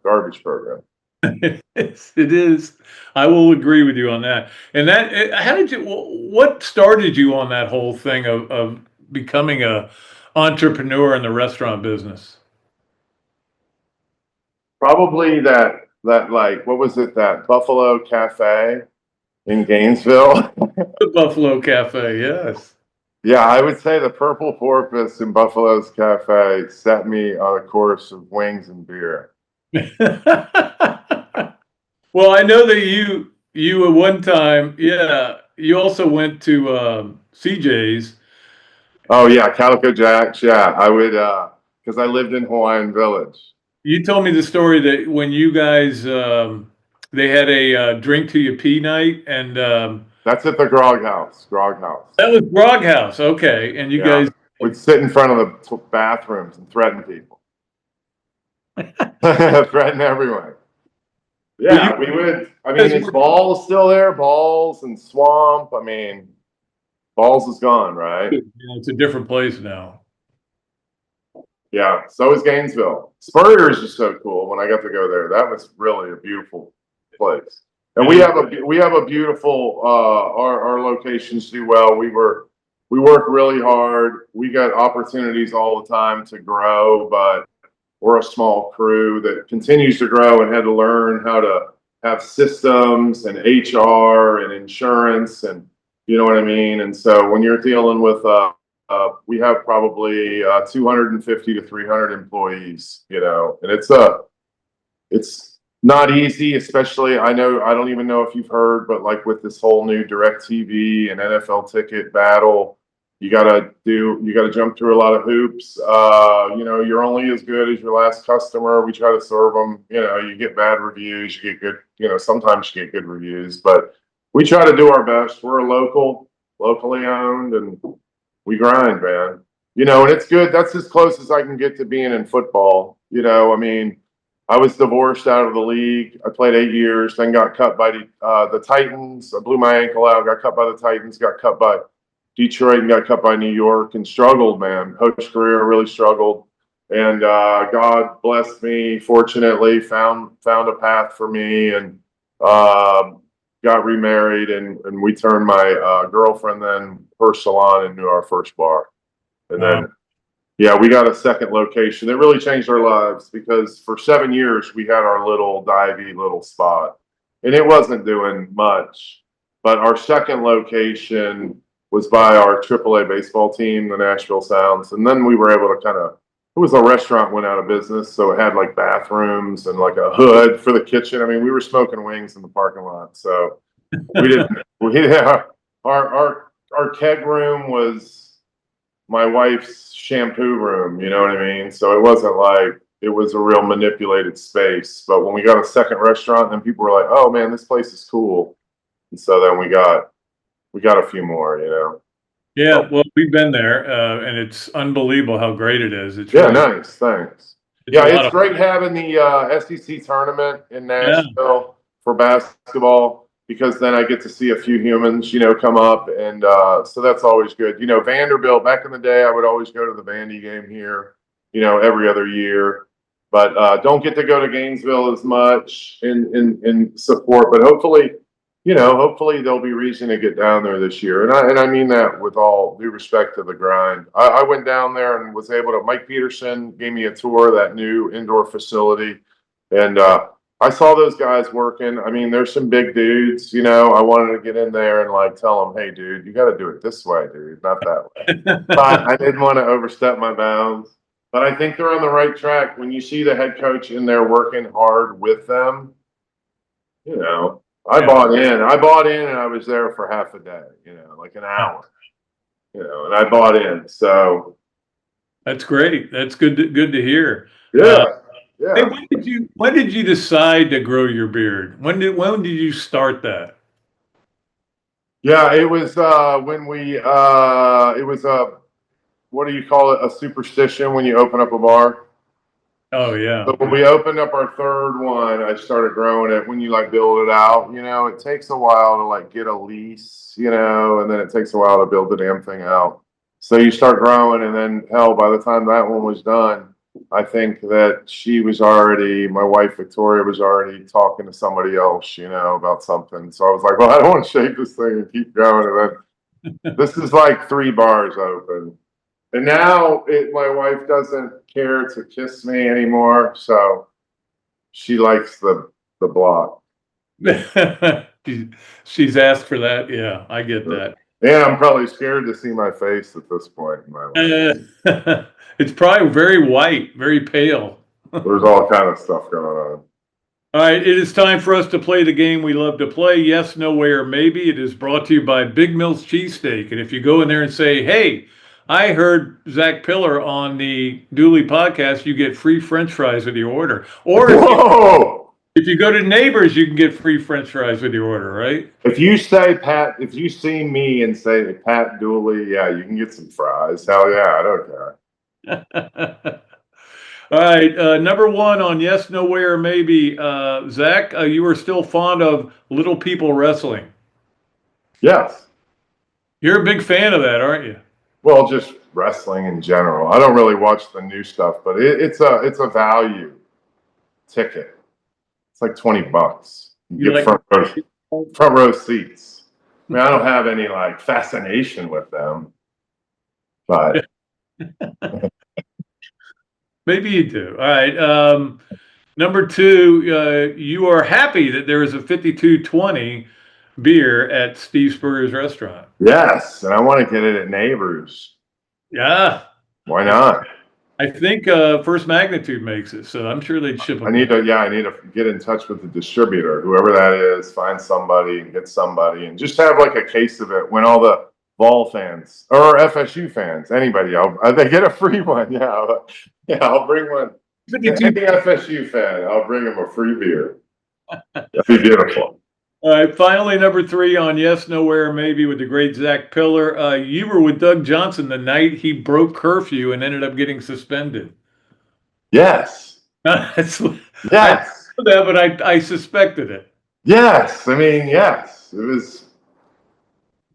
Speaker 2: It is. I will agree with you on that. And how did you, what started you on that whole thing of becoming a entrepreneur in the restaurant business?
Speaker 1: Probably that like, what was it, that Buffalo Cafe in Gainesville?
Speaker 2: The Buffalo Cafe, yes.
Speaker 1: Yeah, I would say the Purple Porpoise in Buffalo's Cafe set me on a course of wings and beer.
Speaker 2: Well, I know that you at one time, yeah, you also went to CJ's.
Speaker 1: Oh yeah, Calico Jacks. Yeah, I would because I lived in Hawaiian Village.
Speaker 2: You told me the story that when you guys they had a drink till you pee night, and
Speaker 1: That's at the Grog House. Grog House.
Speaker 2: that was Grog House. Okay, and you
Speaker 1: Yeah,
Speaker 2: guys
Speaker 1: would sit in front of the bathrooms and threaten people. Threaten everyone. Yeah, we would. I mean, is Balls still there? Balls and Swamp. I mean, Balls is gone, right?
Speaker 2: it's a different place now.
Speaker 1: Yeah, so is Gainesville. Spurrier's is so cool. When I got to go there, that was really a beautiful place. And we have a beautiful our locations do well. We work really hard. We got opportunities all the time to grow, but we're a small crew that continues to grow and had to learn how to have systems and HR and insurance, and you know what I mean. And so when you're dealing with we have probably 250 to 300 employees, you know, and it's not easy, especially I don't even know if you've heard, but like with this whole new DirecTV and NFL ticket battle, you gotta jump through a lot of hoops. You know, you're only as good as your last customer. We try to serve them. You know, you get bad reviews, you get good. You know, sometimes you get good reviews, but we try to do our best. We're a locally owned, and we grind, man. You know, and it's good. That's as close as I can get to being in football. You know, I mean, I was divorced out of the league. I played 8 years, then got cut by the Titans. I blew my ankle out, got cut by the Titans, got cut by Detroit, and got cut by New York, and struggled, man. Post career, really struggled. And God blessed me, fortunately, found a path for me, and got remarried, and we turned my girlfriend, then her salon, into our first bar. And then, yeah, we got a second location. It really changed our lives because for 7 years we had our little divey little spot, and it wasn't doing much. But our second location was by our AAA baseball team, the Nashville Sounds, and then we were able to it was a restaurant went out of business, so it had like bathrooms and like a hood for the kitchen. I mean, we were smoking wings in the parking lot, so we didn't. Our keg room was my wife's shampoo room, you know what I mean? So it wasn't like it was a real manipulated space. But when we got a second restaurant, then people were like, "Oh man, this place is cool." And so then we got a few more, you know.
Speaker 2: Yeah, well, we've been there, and it's unbelievable how great it is. It's
Speaker 1: Yeah,
Speaker 2: really,
Speaker 1: nice, thanks. Yeah, it's great having the SEC tournament in Nashville for basketball, because then I get to see a few humans, you know, come up, and so that's always good. You know, Vanderbilt, back in the day, I would always go to the Vandy game here, you know, every other year, but don't get to go to Gainesville as much in support. But hopefully, you know, hopefully there'll be reason to get down there this year, and I mean that with all due respect to the grind. I went down there and was able to. Mike Peterson gave me a tour of that new indoor facility, and I saw those guys working. I mean, there's some big dudes, you know. I wanted to get in there and like tell them, "Hey, dude, you got to do it this way, dude, not that way." But I didn't want to overstep my bounds. But I think they're on the right track. When you see the head coach in there working hard with them, you know. I bought in, and I was there for half a day, you know, like an hour, you know, and I bought in. So
Speaker 2: that's great. That's good to hear.
Speaker 1: yeah,
Speaker 2: Hey, when did you decide to grow your beard? When did you start that?
Speaker 1: Yeah, it was when we it was what do you call it? A superstition when you open up a bar.
Speaker 2: Oh yeah.
Speaker 1: So when we opened up our third one, I started growing it. When you like build it out, you know, it takes a while to like get a lease, you know, and then it takes a while to build the damn thing out. So you start growing, and then hell, by the time that one was done, I think that my wife Victoria was already talking to somebody else, about something. So I was like, well, I don't want to shake this thing and keep going. And then this is like 3 bars open. And now my wife doesn't care to kiss me anymore. So she likes the block.
Speaker 2: She's asked for that. Yeah, I get that.
Speaker 1: And I'm probably scared to see my face at this point in my life.
Speaker 2: It's probably very white, very pale.
Speaker 1: There's all kind of stuff going on.
Speaker 2: All right, it is time for us to play the game we love to play. Yes, no way, or maybe. It is brought to you by Big Mill's Cheesesteak. And if you go in there and say, hey, I heard Zach Pillar on the Dooley podcast, you get free French fries with your order. Or if you go to Neighbors, you can get free French fries with your order, right?
Speaker 1: If you see me and say Pat Dooley, yeah, you can get some fries. Hell yeah, I don't care.
Speaker 2: All right, number 1 on yes, no way, or maybe. Zach, you are still fond of Little People Wrestling.
Speaker 1: Yes.
Speaker 2: You're a big fan of that, aren't you?
Speaker 1: Well, just wrestling in general. I don't really watch the new stuff, but it's a value ticket. It's like $20. You get front row seats. I mean, I don't have any like fascination with them, but
Speaker 2: maybe you do. All right. Number 2, you are happy that there is a 5220 beer at Steve's Burgers restaurant.
Speaker 1: Yes, and I want to get it at Neighbors.
Speaker 2: Yeah.
Speaker 1: Why not?
Speaker 2: I think First Magnitude makes it, so I'm sure they'd ship them.
Speaker 1: I need to get in touch with the distributor, whoever that is, find somebody and get somebody, and just have like a case of it when all the Vol fans or FSU fans, anybody, they get a free one. Yeah, I'll bring one. Any FSU fan, I'll bring them a free beer. That'd be beautiful.
Speaker 2: All right, finally, number 3 on yes, nowhere, maybe with the great Zach Pillar. You were with Doug Johnson the night he broke curfew and ended up getting suspended.
Speaker 1: Yes.
Speaker 2: Yes.
Speaker 1: I
Speaker 2: know that, but I suspected it.
Speaker 1: Yes. I mean, yes. It was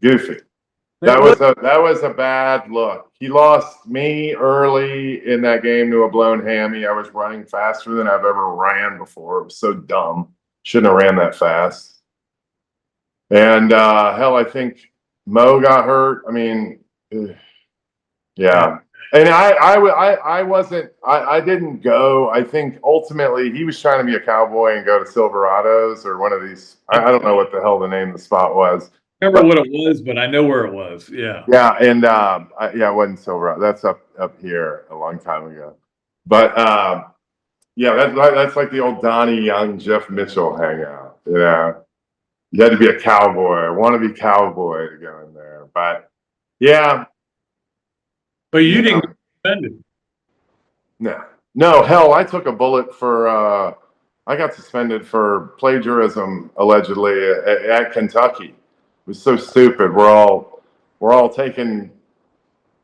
Speaker 1: goofy. That was a bad look. He lost me early in that game to a blown hammy. I was running faster than I've ever ran before. It was so dumb. Shouldn't have ran that fast. And hell, I think Mo got hurt. I mean, yeah. And I didn't go. I think ultimately he was trying to be a cowboy and go to Silverados or one of these. I don't know what the hell the name of the spot was.
Speaker 2: Remember what it was, but I know where it was. Yeah.
Speaker 1: Yeah, and it wasn't Silverado. That's up here a long time ago. But yeah, that's like the old Donnie Young, Jeff Mitchell hangout. You had to be a cowboy, wannabe cowboy to go in there. But yeah.
Speaker 2: But you didn't get suspended.
Speaker 1: No, hell, I took a bullet for I got suspended for plagiarism allegedly at Kentucky. It was so stupid. We're all taking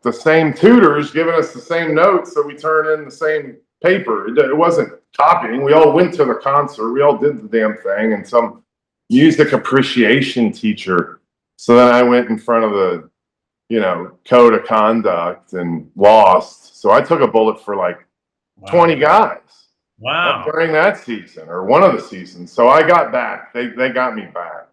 Speaker 1: the same tutors, giving us the same notes, so we turn in the same paper. It wasn't copying. We all went to the concert. We all did the damn thing, and some music appreciation teacher. So then I went in front of the, code of conduct and lost. So I took a bullet for like 20 guys.
Speaker 2: Wow.
Speaker 1: During that season or one of the seasons. So I got back. They got me back.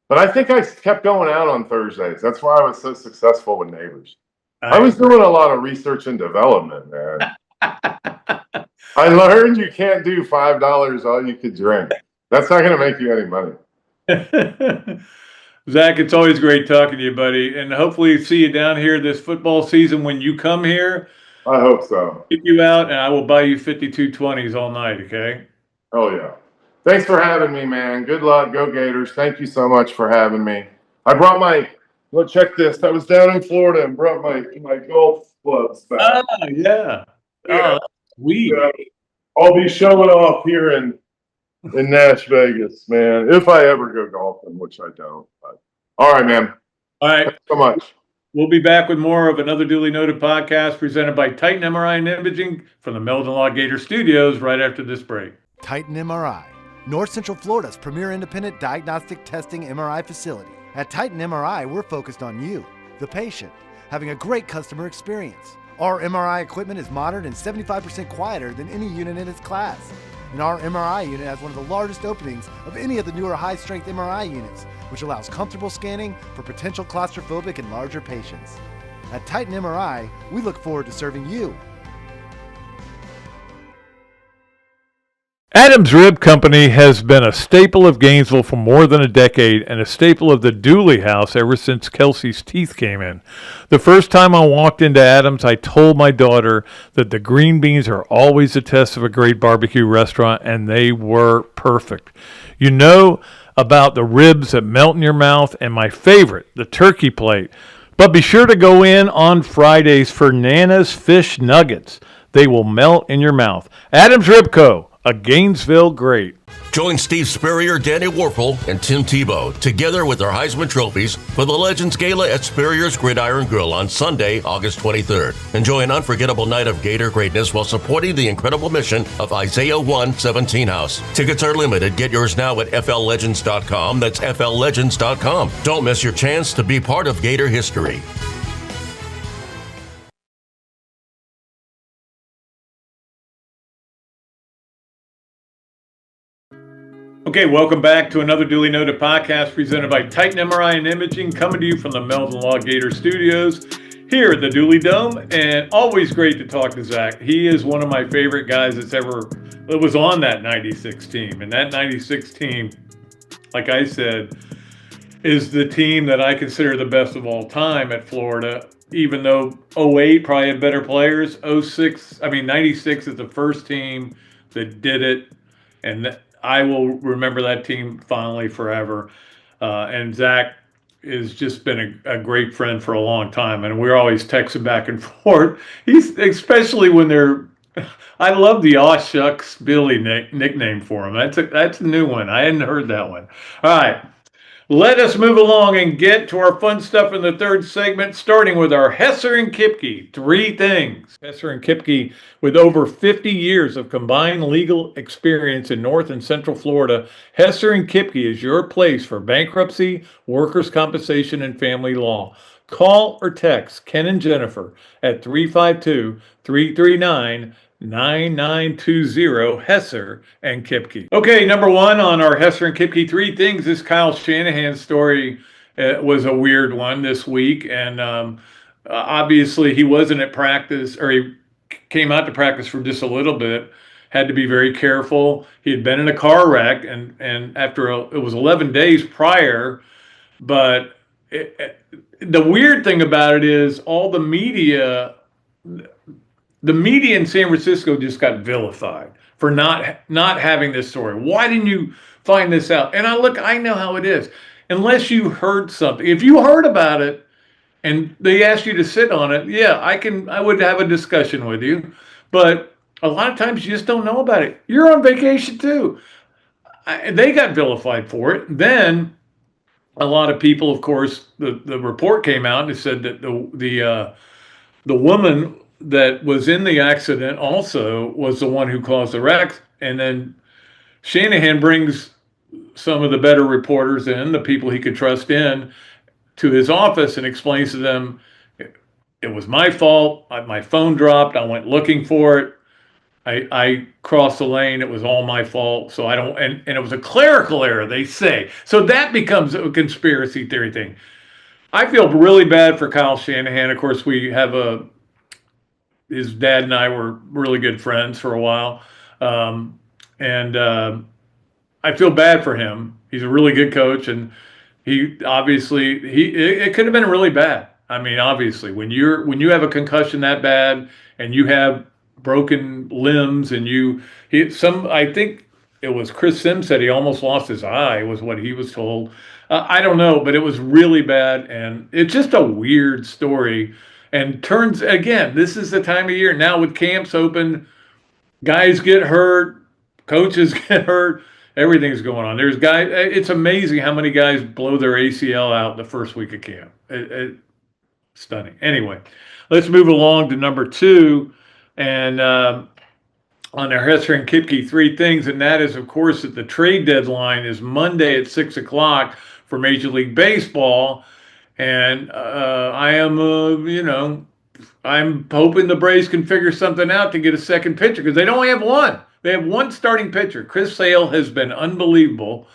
Speaker 1: But I think I kept going out on Thursdays. That's why I was so successful with Neighbors. I was doing a lot of research and development, man. I learned you can't do $5 all you could drink. That's not going to make you any money.
Speaker 2: Zach, it's always great talking to you, buddy. And hopefully see you down here this football season when you come here.
Speaker 1: I hope so.
Speaker 2: Get you out, and I will buy you 5220s all night, okay?
Speaker 1: Oh, yeah. Thanks for having me, man. Good luck. Go Gators. Thank you so much for having me. I brought look, check this. I was down in Florida and brought my golf clubs back.
Speaker 2: Oh, yeah. Oh, sweet.
Speaker 1: Yeah. I'll be showing off here in Nash Vegas, man. If I ever go golfing, which I don't. But. All right, man.
Speaker 2: All right.
Speaker 1: Thanks so much.
Speaker 2: We'll be back with more of another duly noted podcast presented by Titan MRI and Imaging from the Meldon Law Gator Studios right after this break.
Speaker 6: Titan MRI, North Central Florida's premier independent diagnostic testing MRI facility. At Titan MRI, we're focused on you, the patient, having a great customer experience. Our MRI equipment is modern and 75% quieter than any unit in its class. And our MRI unit has one of the largest openings of any of the newer high-strength MRI units, which allows comfortable scanning for potential claustrophobic and larger patients. At Titan MRI, we look forward to serving you.
Speaker 2: Adams Rib Company has been a staple of Gainesville for more than a decade and a staple of the Dooley house ever since Kelsey's teeth came in. The first time I walked into Adams, I told my daughter that the green beans are always a test of a great barbecue restaurant, and they were perfect. You know about the ribs that melt in your mouth, and my favorite, the turkey plate. But be sure to go in on Fridays for Nana's Fish Nuggets. They will melt in your mouth. Adams Rib Co., a Gainesville great.
Speaker 7: Join Steve Spurrier, Danny Warfel, and Tim Tebow together with their Heisman trophies for the Legends Gala at Spurrier's Gridiron Grill on Sunday, August 23rd. Enjoy an unforgettable night of Gator greatness while supporting the incredible mission of Isaiah 1:17 House. Tickets are limited. Get yours now at fllegends.com. That's fllegends.com. Don't miss your chance to be part of Gator history.
Speaker 2: Okay, welcome back to another Duly Noted podcast presented by Titan MRI and Imaging, coming to you from the Meldon Law Gator Studios here at the Dooley Dome, and always great to talk to Zach. He is one of my favorite guys that was on that 96 team, and that 96 team, like I said, is the team that I consider the best of all time at Florida, even though 08 probably had better players. 96 is the first team that did it, and I will remember that team fondly forever. And Zach has just been a great friend for a long time. And we're always texting back and forth. Especially when I love the Aw Shucks Billy nickname for him. That's a new one. I hadn't heard that one. All right. Let us move along and get to our fun stuff in the third segment, starting with our Hesser and Kipke. 3 things. Hesser and Kipke, with over 50 years of combined legal experience in North and Central Florida, Hesser and Kipke is your place for bankruptcy, workers' compensation, and family law. Call or text Ken and Jennifer at 352-339-9920, Hesser and Kipke. Okay, number 1 on our Hesser and Kipke 3 things. This Kyle Shanahan story was a weird one this week, and obviously he wasn't at practice, or he came out to practice for just a little bit. Had to be very careful. He had been in a car wreck, and after it was 11 days prior, but the weird thing about it is all the media in San Francisco just got vilified for not having this story. Why didn't you find this out? And I know how it is. Unless you heard something, if you heard about it and they asked you to sit on it, yeah, I would have a discussion with you. But a lot of times you just don't know about it. You're on vacation too. They got vilified for it. Then a lot of people, of course, the report came out and said that the woman that was in the accident also was the one who caused the wreck. And then Shanahan brings some of the better reporters in, the people he could trust in, to his office and explains to them, it was my fault. My phone dropped. I went looking for it. I crossed the lane. It was all my fault. So and it was a clerical error, they say. So that becomes a conspiracy theory thing. I feel really bad for Kyle Shanahan. Of course, we have his dad and I were really good friends for a while. I feel bad for him. He's a really good coach, and it could have been really bad. I mean, obviously, when you have a concussion that bad and you have broken limbs and I think it was Chris Sims said he almost lost his eye, was what he was told. I don't know, but it was really bad, and it's just a weird story. And again, this is the time of year now with camps open, guys get hurt, coaches get hurt, everything's going on. It's amazing how many guys blow their ACL out the first week of camp. Stunning. Anyway, let's move along to number 2, and on our Hesser and Kipke 3 things, and that is, of course, that the trade deadline is Monday at 6 o'clock for Major League Baseball. And I am, I'm hoping the Braves can figure something out to get a second pitcher because they don't have one. They have one starting pitcher. Chris Sale has been unbelievable.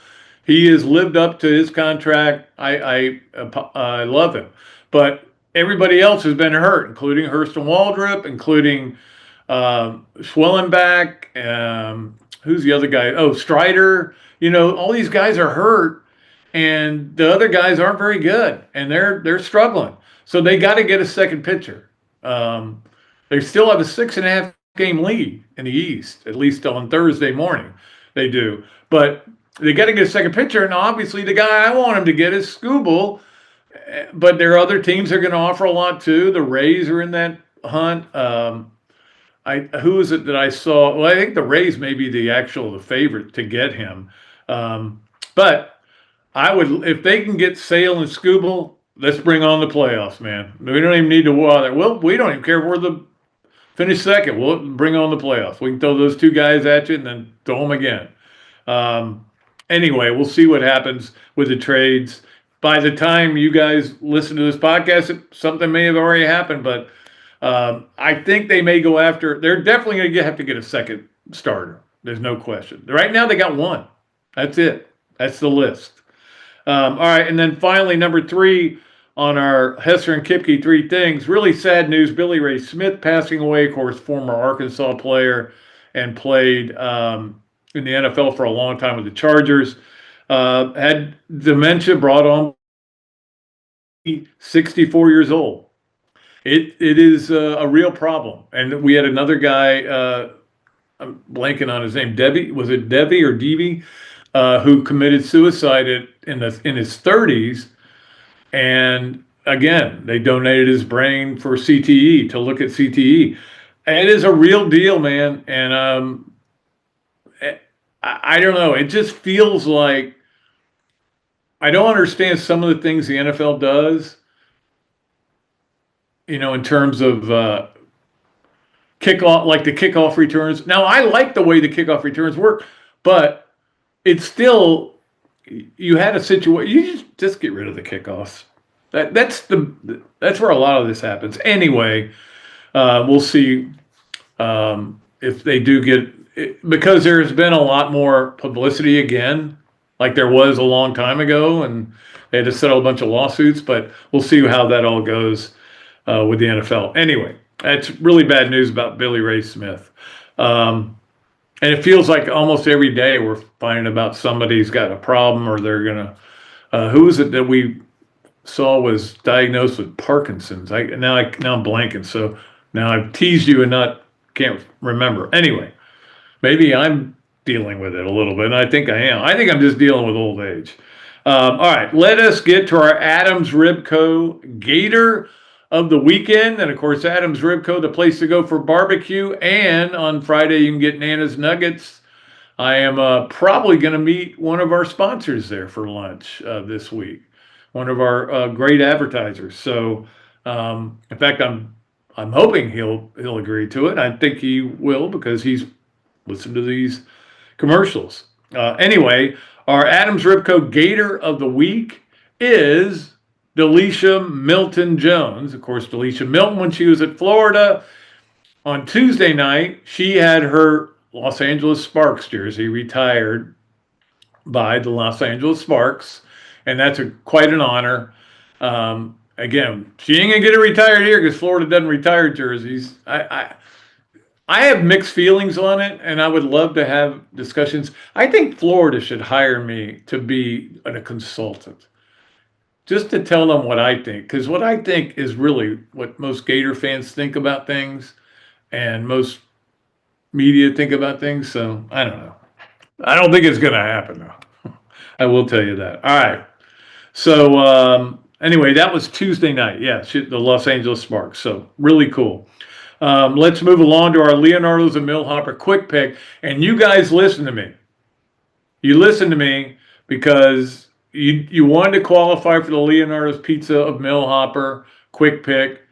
Speaker 2: He has lived up to his contract. I love him, but everybody else has been hurt, including Hurston Waldrop, including Schwellenbach. Who's the other guy? Oh, Strider. All these guys are hurt, and the other guys aren't very good, and they're struggling. So they got to get a second pitcher. They still have a 6.5 game lead in the East, at least on Thursday morning. They do, but they got to get a second pitcher, and obviously the guy I want him to get is Skubal. But there are other teams that are going to offer a lot too. The Rays are in that hunt. Who is it that I saw? Well, I think the Rays may be the favorite to get him. But I would, if they can get Sale and Skubal, let's bring on the playoffs, man. We don't even need to bother. Well, we don't even care if we're the finish second. We'll bring on the playoffs. We can throw those two guys at you and then throw them again. Anyway, we'll see what happens with the trades. By the time you guys listen to this podcast, something may have already happened, but I think they may go after. They're definitely going to have to get a second starter. There's no question. Right now, they got one. That's it. That's the list. All right, and then finally, number 3 on our Hesser and Kipke 3 things. Really sad news. Billy Ray Smith passing away, of course, former Arkansas player, and played in the NFL for a long time with the Chargers. Had dementia, brought on 64 years old. It is a real problem. And we had another guy, I'm blanking on his name, was it Debbie or Devi, who committed suicide in his 30s. And again, they donated his brain for CTE, to look at CTE. It is a real deal, man. And I don't know. It just feels like I don't understand some of the things the NFL does, in terms of kickoff, like the kickoff returns. Now, I like the way the kickoff returns work, but it's still, you had a situation, you just get rid of the kickoffs. That's where a lot of this happens. Anyway, we'll see if they do get, because there's been a lot more publicity again, like there was a long time ago, and they had to settle a bunch of lawsuits, but we'll see how that all goes with the NFL. Anyway, that's really bad news about Billy Ray Smith. And it feels like almost every day we're finding about somebody's got a problem, or they're going to, who is it that we saw was diagnosed with Parkinson's? Now I'm blanking. So now I've teased you and can't remember. Anyway, maybe I'm dealing with it a little bit, and I think I am. I think I'm just dealing with old age. All right, let us get to our Adams Ribco Gator of the weekend. And of course, Adams Ribco, the place to go for barbecue. And on Friday, you can get Nana's Nuggets. I am probably going to meet one of our sponsors there for lunch this week, one of our great advertisers. So, in fact, I'm hoping he'll agree to it. I think he will, because he's listened to these commercials. Anyway, our Adams Ribco Gator of the week is Delisha Milton Jones. Of course, Delisha Milton, when she was at Florida on Tuesday night, she had her Los Angeles Sparks jersey retired by the Los Angeles Sparks, and that's quite an honor. Again, she ain't gonna get it retired here because Florida doesn't retire jerseys. I have mixed feelings on it, and I would love to have discussions. I think Florida should hire me to be a consultant, just to tell them what I think, because what I think is really what most Gator fans think about things, and most media think about things. So I don't know. I don't think it's going to happen, though. I will tell you that. All right. So anyway, that was Tuesday night. Yeah, the Los Angeles Sparks. So really cool. Let's move along to our Leonardo's and Millhopper quick pick. And you guys listen to me. You listen to me because you wanted to qualify for the Leonardo's Pizza of Millhopper quick pick.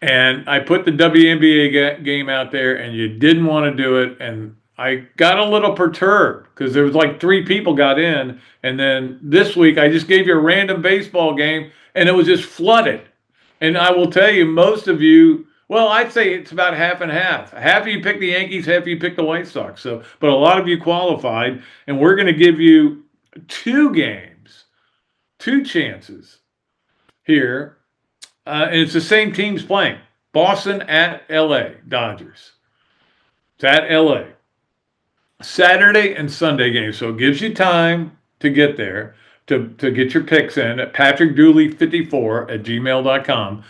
Speaker 2: And I put the WNBA game out there, and you didn't want to do it. And I got a little perturbed because there was like 3 people got in. And then this week, I just gave you a random baseball game, and it was just flooded. And I will tell you, most of you Well, I'd say it's about half and half. Half of you pick the Yankees, half of you pick the White Sox. So, but a lot of you qualified, and we're going to give you 2 games, 2 chances here, and it's the same teams playing. Boston at LA Dodgers. It's at LA. Saturday and Sunday games. So it gives you time to get there, to get your picks in at patrickdooley54@gmail.com.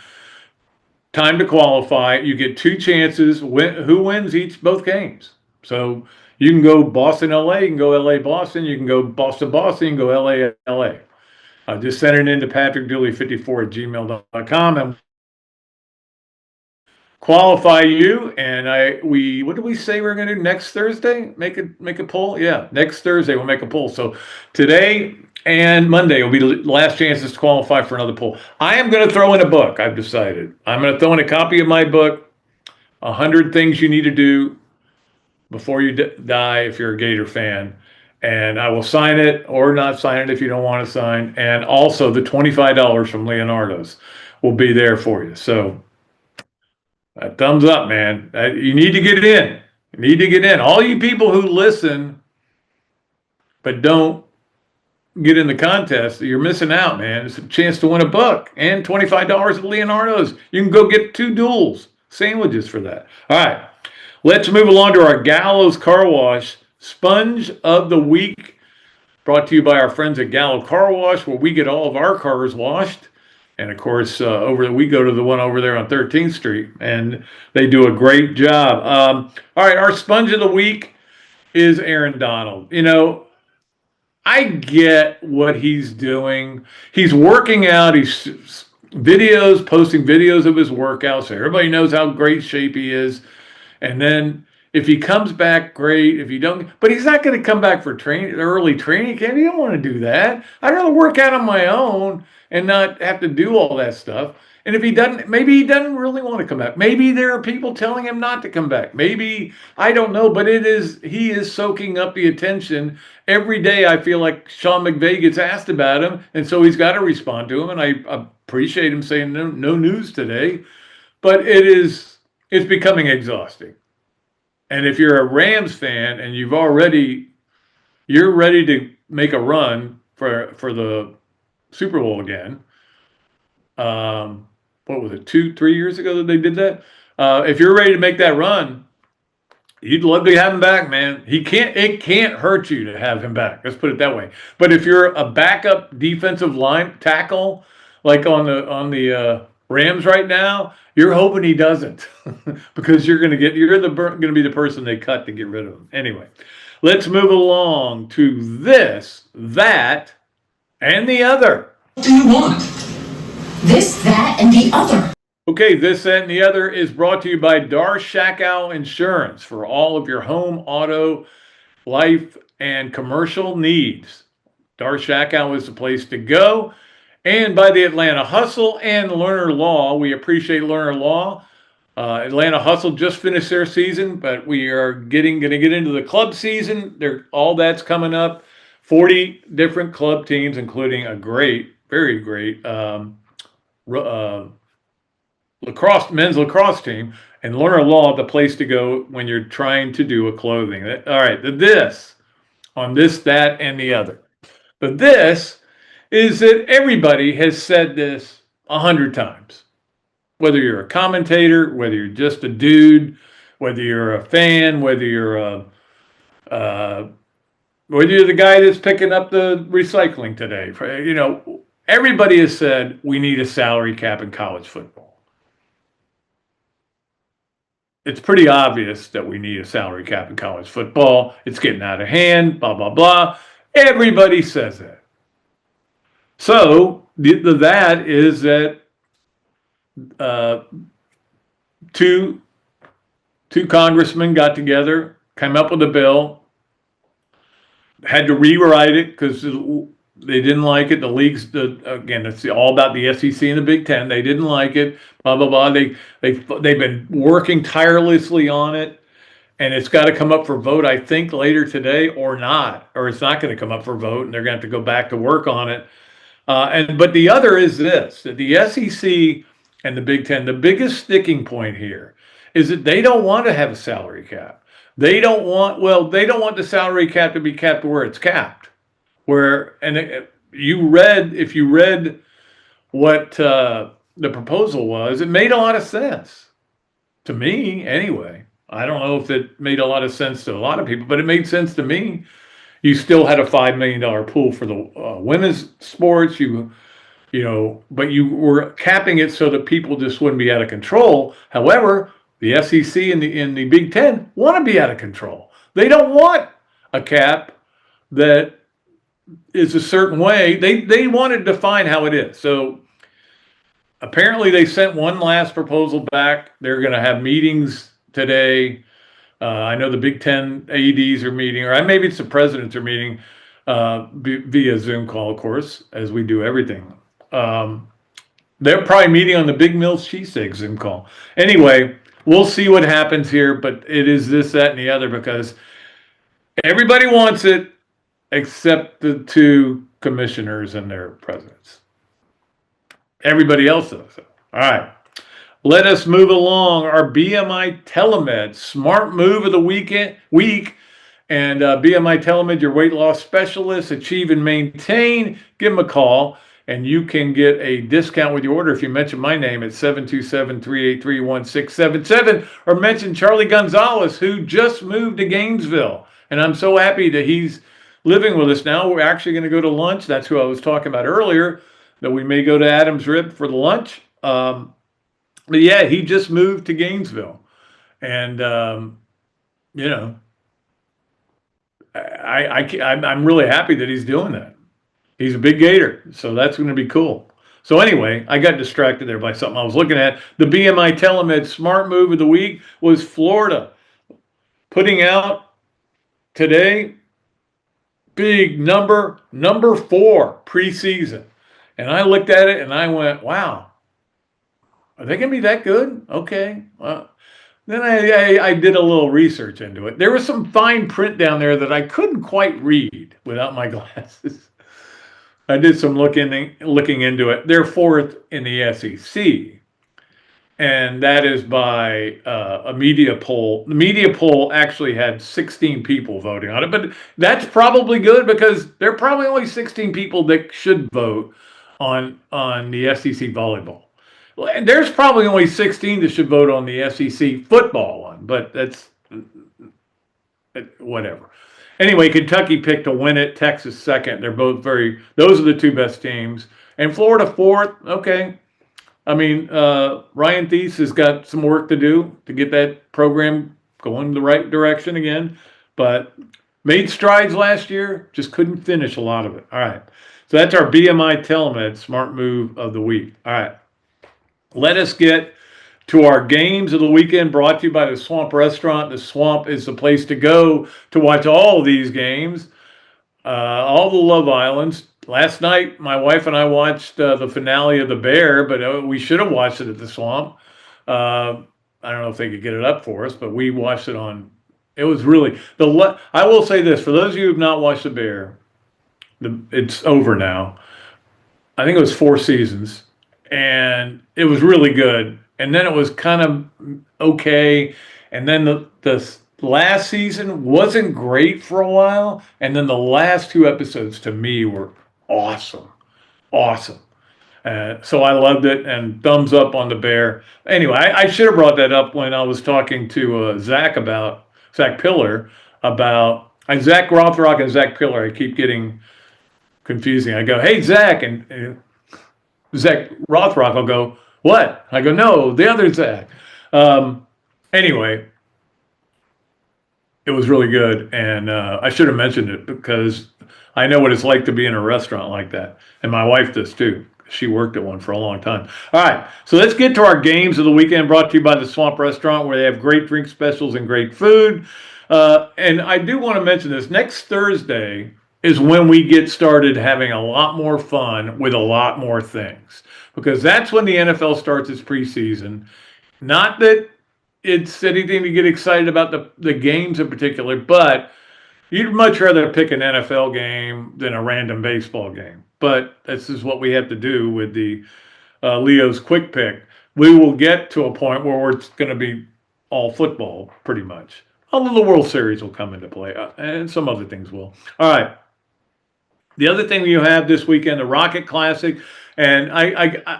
Speaker 2: Time to qualify. You get 2 chances. Who wins both games? So you can go Boston, LA. You can go LA, Boston. You can go Boston, Boston. You can go LA, LA. Just send it into patrickdooley54@gmail.com and qualify you. And what did we say we're going to do next Thursday? Make a poll. Yeah, next Thursday we'll make a poll. So today and Monday will be the last chances to qualify for another poll. I am going to throw in a book. I've decided I'm going to throw in a copy of my book, 100 Things You Need to Do Before You Die if you're a Gator fan. And I will sign it or not sign it if you don't want to sign. And also the $25 from Leonardo's will be there for you. So thumbs up, man. You need to get in. You need to get in. All you people who listen but don't get in the contest, you're missing out, man. It's a chance to win a book and $25 at Leonardo's. You can go get 2 duels, sandwiches for that. All right. Let's move along to our Gallows Car Wash Sponge of the Week, brought to you by our friends at Gallo Car Wash, where we get all of our cars washed. And of course, we go to the one over there on 13th Street, and they do a great job. All right, our Sponge of the Week is Aaron Donald. You know, I get what he's doing. He's working out. He's posting videos of his workouts, so everybody knows how great shape he is. And then if he comes back, great. If you don't, but he's not going to come back for early training camp. You don't want to do that. I'd rather work out on my own and not have to do all that stuff. And if he doesn't, maybe he doesn't really want to come back. Maybe there are people telling him not to come back. Maybe, I don't know, but he is soaking up the attention. Every day I feel like Sean McVay gets asked about him, and so he's got to respond to him. And I appreciate him saying no news today, but it's becoming exhausting. And if you're a Rams fan and you're ready to make a run for the Super Bowl again. What was it, 2-3 years ago that they did that? If you're ready to make that run, you'd love to have him back, man. It can't hurt you to have him back. Let's put it that way. But if you're a backup defensive line tackle, like on the Rams right now, you're hoping he doesn't, because you're going to be the person they cut to get rid of him. Anyway, let's move along to this, that, and the other.
Speaker 8: What do you want? This, that, and the other.
Speaker 2: Okay, this, that, and the other is brought to you by Dar Shakow Insurance for all of your home, auto, life, and commercial needs. Dar Shakow is the place to go. And by the Atlanta Hustle and Learner Law. We appreciate Learner Law. Atlanta Hustle just finished their season, but we are going to get into the club season. All that's coming up. 40 different club teams, including a very great men's lacrosse team. And Learner Law, the place to go when you're trying to do a clothing. All right, this, that, and the other. But this is that everybody has said this 100 times. Whether you're a commentator, whether you're just a dude, whether you're a fan, whether you're the guy that's picking up the recycling today. You know, everybody has said we need a salary cap in college football. It's pretty obvious that we need a salary cap in college football. It's getting out of hand, blah, blah, blah. Everybody says that. So that is that two congressmen got together, came up with a bill, had to rewrite it because they didn't like it. The leagues, again, it's all about the SEC and the Big Ten. They didn't like it. Blah blah blah. They've been working tirelessly on it, and it's got to come up for vote. I think later today, or not, or it's not going to come up for vote, and they're going to have to go back to work on it. But the other is this: that the SEC and the Big Ten, the biggest sticking point here is that they don't want to have a salary cap. They don't want the salary cap to be capped where it's capped. If you read what the proposal was, it made a lot of sense to me anyway. I don't know if it made a lot of sense to a lot of people, but it made sense to me. You still had a $5 million pool for the women's sports, but you were capping it so that people just wouldn't be out of control. However, the SEC and the Big Ten want to be out of control. They don't want a cap that is a certain way. They want to define how it is. So apparently they sent one last proposal back. They're going to have meetings today. I know the Big Ten AEDs are meeting, or maybe it's the presidents are meeting via Zoom call, of course, as we do everything. They're probably meeting on the Big Mills Cheesesteaks Zoom call. Anyway, we'll see what happens here, but it is this, that, and the other because everybody wants it except the two commissioners and their presidents. Everybody else does. All right. Let us move along. Our BMI TeleMed Smart Move of the week. And BMI TeleMed, your weight loss specialist, Achieve and Maintain. Give them a call, and you can get a discount with your order if you mention my name at 727-383-1677, or mention Charlie Gonzalez, who just moved to Gainesville. And I'm so happy that he's living with us now. We're actually going to go to lunch. That's who I was talking about earlier, that we may go to Adam's Rib for the lunch. But yeah, he just moved to Gainesville. And, I'm really happy that he's doing that. He's a big Gator, so that's going to be cool. So anyway, I got distracted there by something I was looking at. The BMI TeleMed Smart Move of the week was Florida putting out today big number 4 preseason. And I looked at it and I went, wow, are they going to be that good? Okay. Then I did a little research into it. There was some fine print down there that I couldn't quite read without my glasses. I did some looking into it. They're 4th in the SEC, and that is by a media poll. The media poll actually had 16 people voting on it, but that's probably good because there are probably only 16 people that should vote on the SEC volleyball. And there's probably only 16 that should vote on the SEC football one, but that's whatever. Anyway, Kentucky picked to win it, Texas second. They're both those are the two best teams. And Florida 4th, okay. I mean, Ryan Thies has got some work to do to get that program going the right direction again, but made strides last year, just couldn't finish a lot of it. All right. So that's our BMI TeleMed Smart Move of the week. All right. Let us get to our games of the weekend, brought to you by the Swamp Restaurant. The Swamp is the place to go to watch all of these games, all the Love Islands. Last night, my wife and I watched the finale of The Bear, but we should have watched it at the Swamp. I don't know if they could get it up for us, but we watched it on. It was really I will say this, for those of you who have not watched The Bear, it's over now. I think it was 4 seasons, and it was really good. And then it was kind of okay, and then the last season wasn't great for a while, and then the last 2 episodes to me were awesome. So I loved it, and thumbs up on The Bear. Anyway, I should have brought that up when I was talking to Zach Pillar about Zach Rothrock and Zach Pillar. I keep getting confusing. I go, hey, Zach, and Zach Rothrock will go, what? I go, no, the other Zach. Anyway, it was really good, and I should have mentioned it because I know what it's like to be in a restaurant like that, and my wife does too. She worked at one for a long time. All right, so let's get to our games of the weekend, brought to you by the Swamp Restaurant, where they have great drink specials and great food. And I do want to mention this. Next Thursday is when we get started having a lot more fun with a lot more things, because that's when the NFL starts its preseason. Not that it's anything to get excited about the games in particular, but you'd much rather pick an NFL game than a random baseball game. But this is what we have to do with the Leo's Quick Pick. we will get to a point where it's going to be all football pretty much. Although the World Series will come into play and some other things will. All right. The other thing you have this weekend, the Rocket Classic, and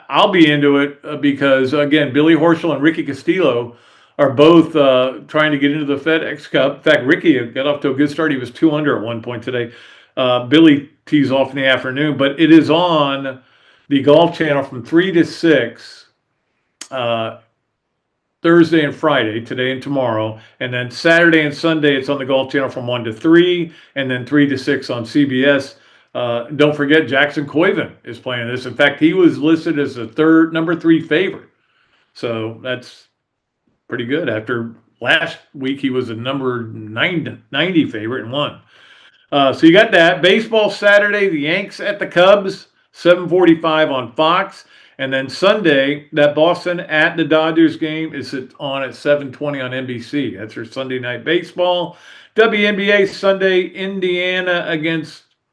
Speaker 2: I'll be into it because, again, Billy Horschel and Ricky Castillo are both trying to get into the FedEx Cup. In fact, Ricky got off to a good start. He was 2 under at one point today. Billy tees off in the afternoon, but it is on the Golf Channel from 3 to 6 Thursday and Friday, today and tomorrow. And then Saturday and Sunday, it's on the Golf Channel from 1 to 3, and then 3 to 6 on CBS. Don't forget, Jackson Coyven is playing this. In fact, he was listed as the number 3 favorite. So that's pretty good. After last week, he was a number 90 favorite and won. So you got that. Baseball Saturday, the Yanks at the Cubs, 7:45 on Fox. And then Sunday, that Boston at the Dodgers game is on at 7:20 on NBC. That's your Sunday night baseball. WNBA Sunday, Indiana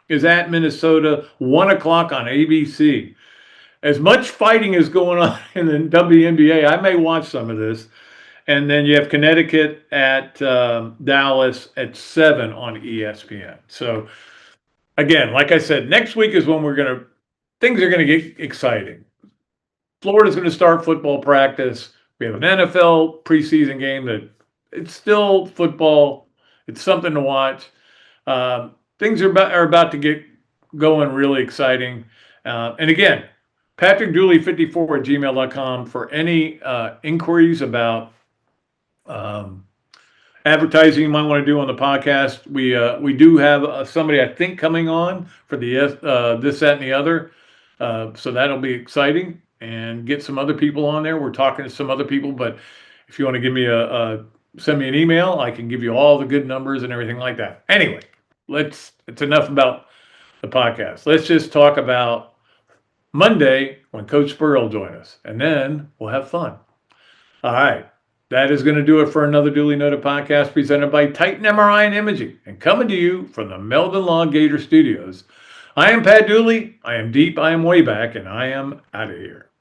Speaker 2: is at Minnesota, 1 o'clock on ABC. As much fighting is going on in the WNBA, I may watch some of this. And then you have Connecticut at Dallas at 7 on ESPN. So, again, like I said, next week is when things are going to get exciting. Florida's going to start football practice. We have an NFL preseason game that it's still football. It's something to watch. Things are about to get going really exciting. And again, Patrick Dooley 54 at gmail.com for any inquiries about advertising you might want to do on the podcast. We do have somebody I think coming on for the this, that, and the other. So that'll be exciting, and get some other people on there. We're talking to some other people, but if you want to give me send me an email, I can give you all the good numbers and everything like that. Anyway, it's enough about the podcast. Let's just talk about Monday when Coach Spurrier will join us, and then we'll have fun. All right. That is going to do it for another Duly Noted podcast presented by Titan MRI and Imaging and coming to you from the Meldon Law Gator Studios. I am Pat Dooley. I am deep. I am way back, and I am out of here.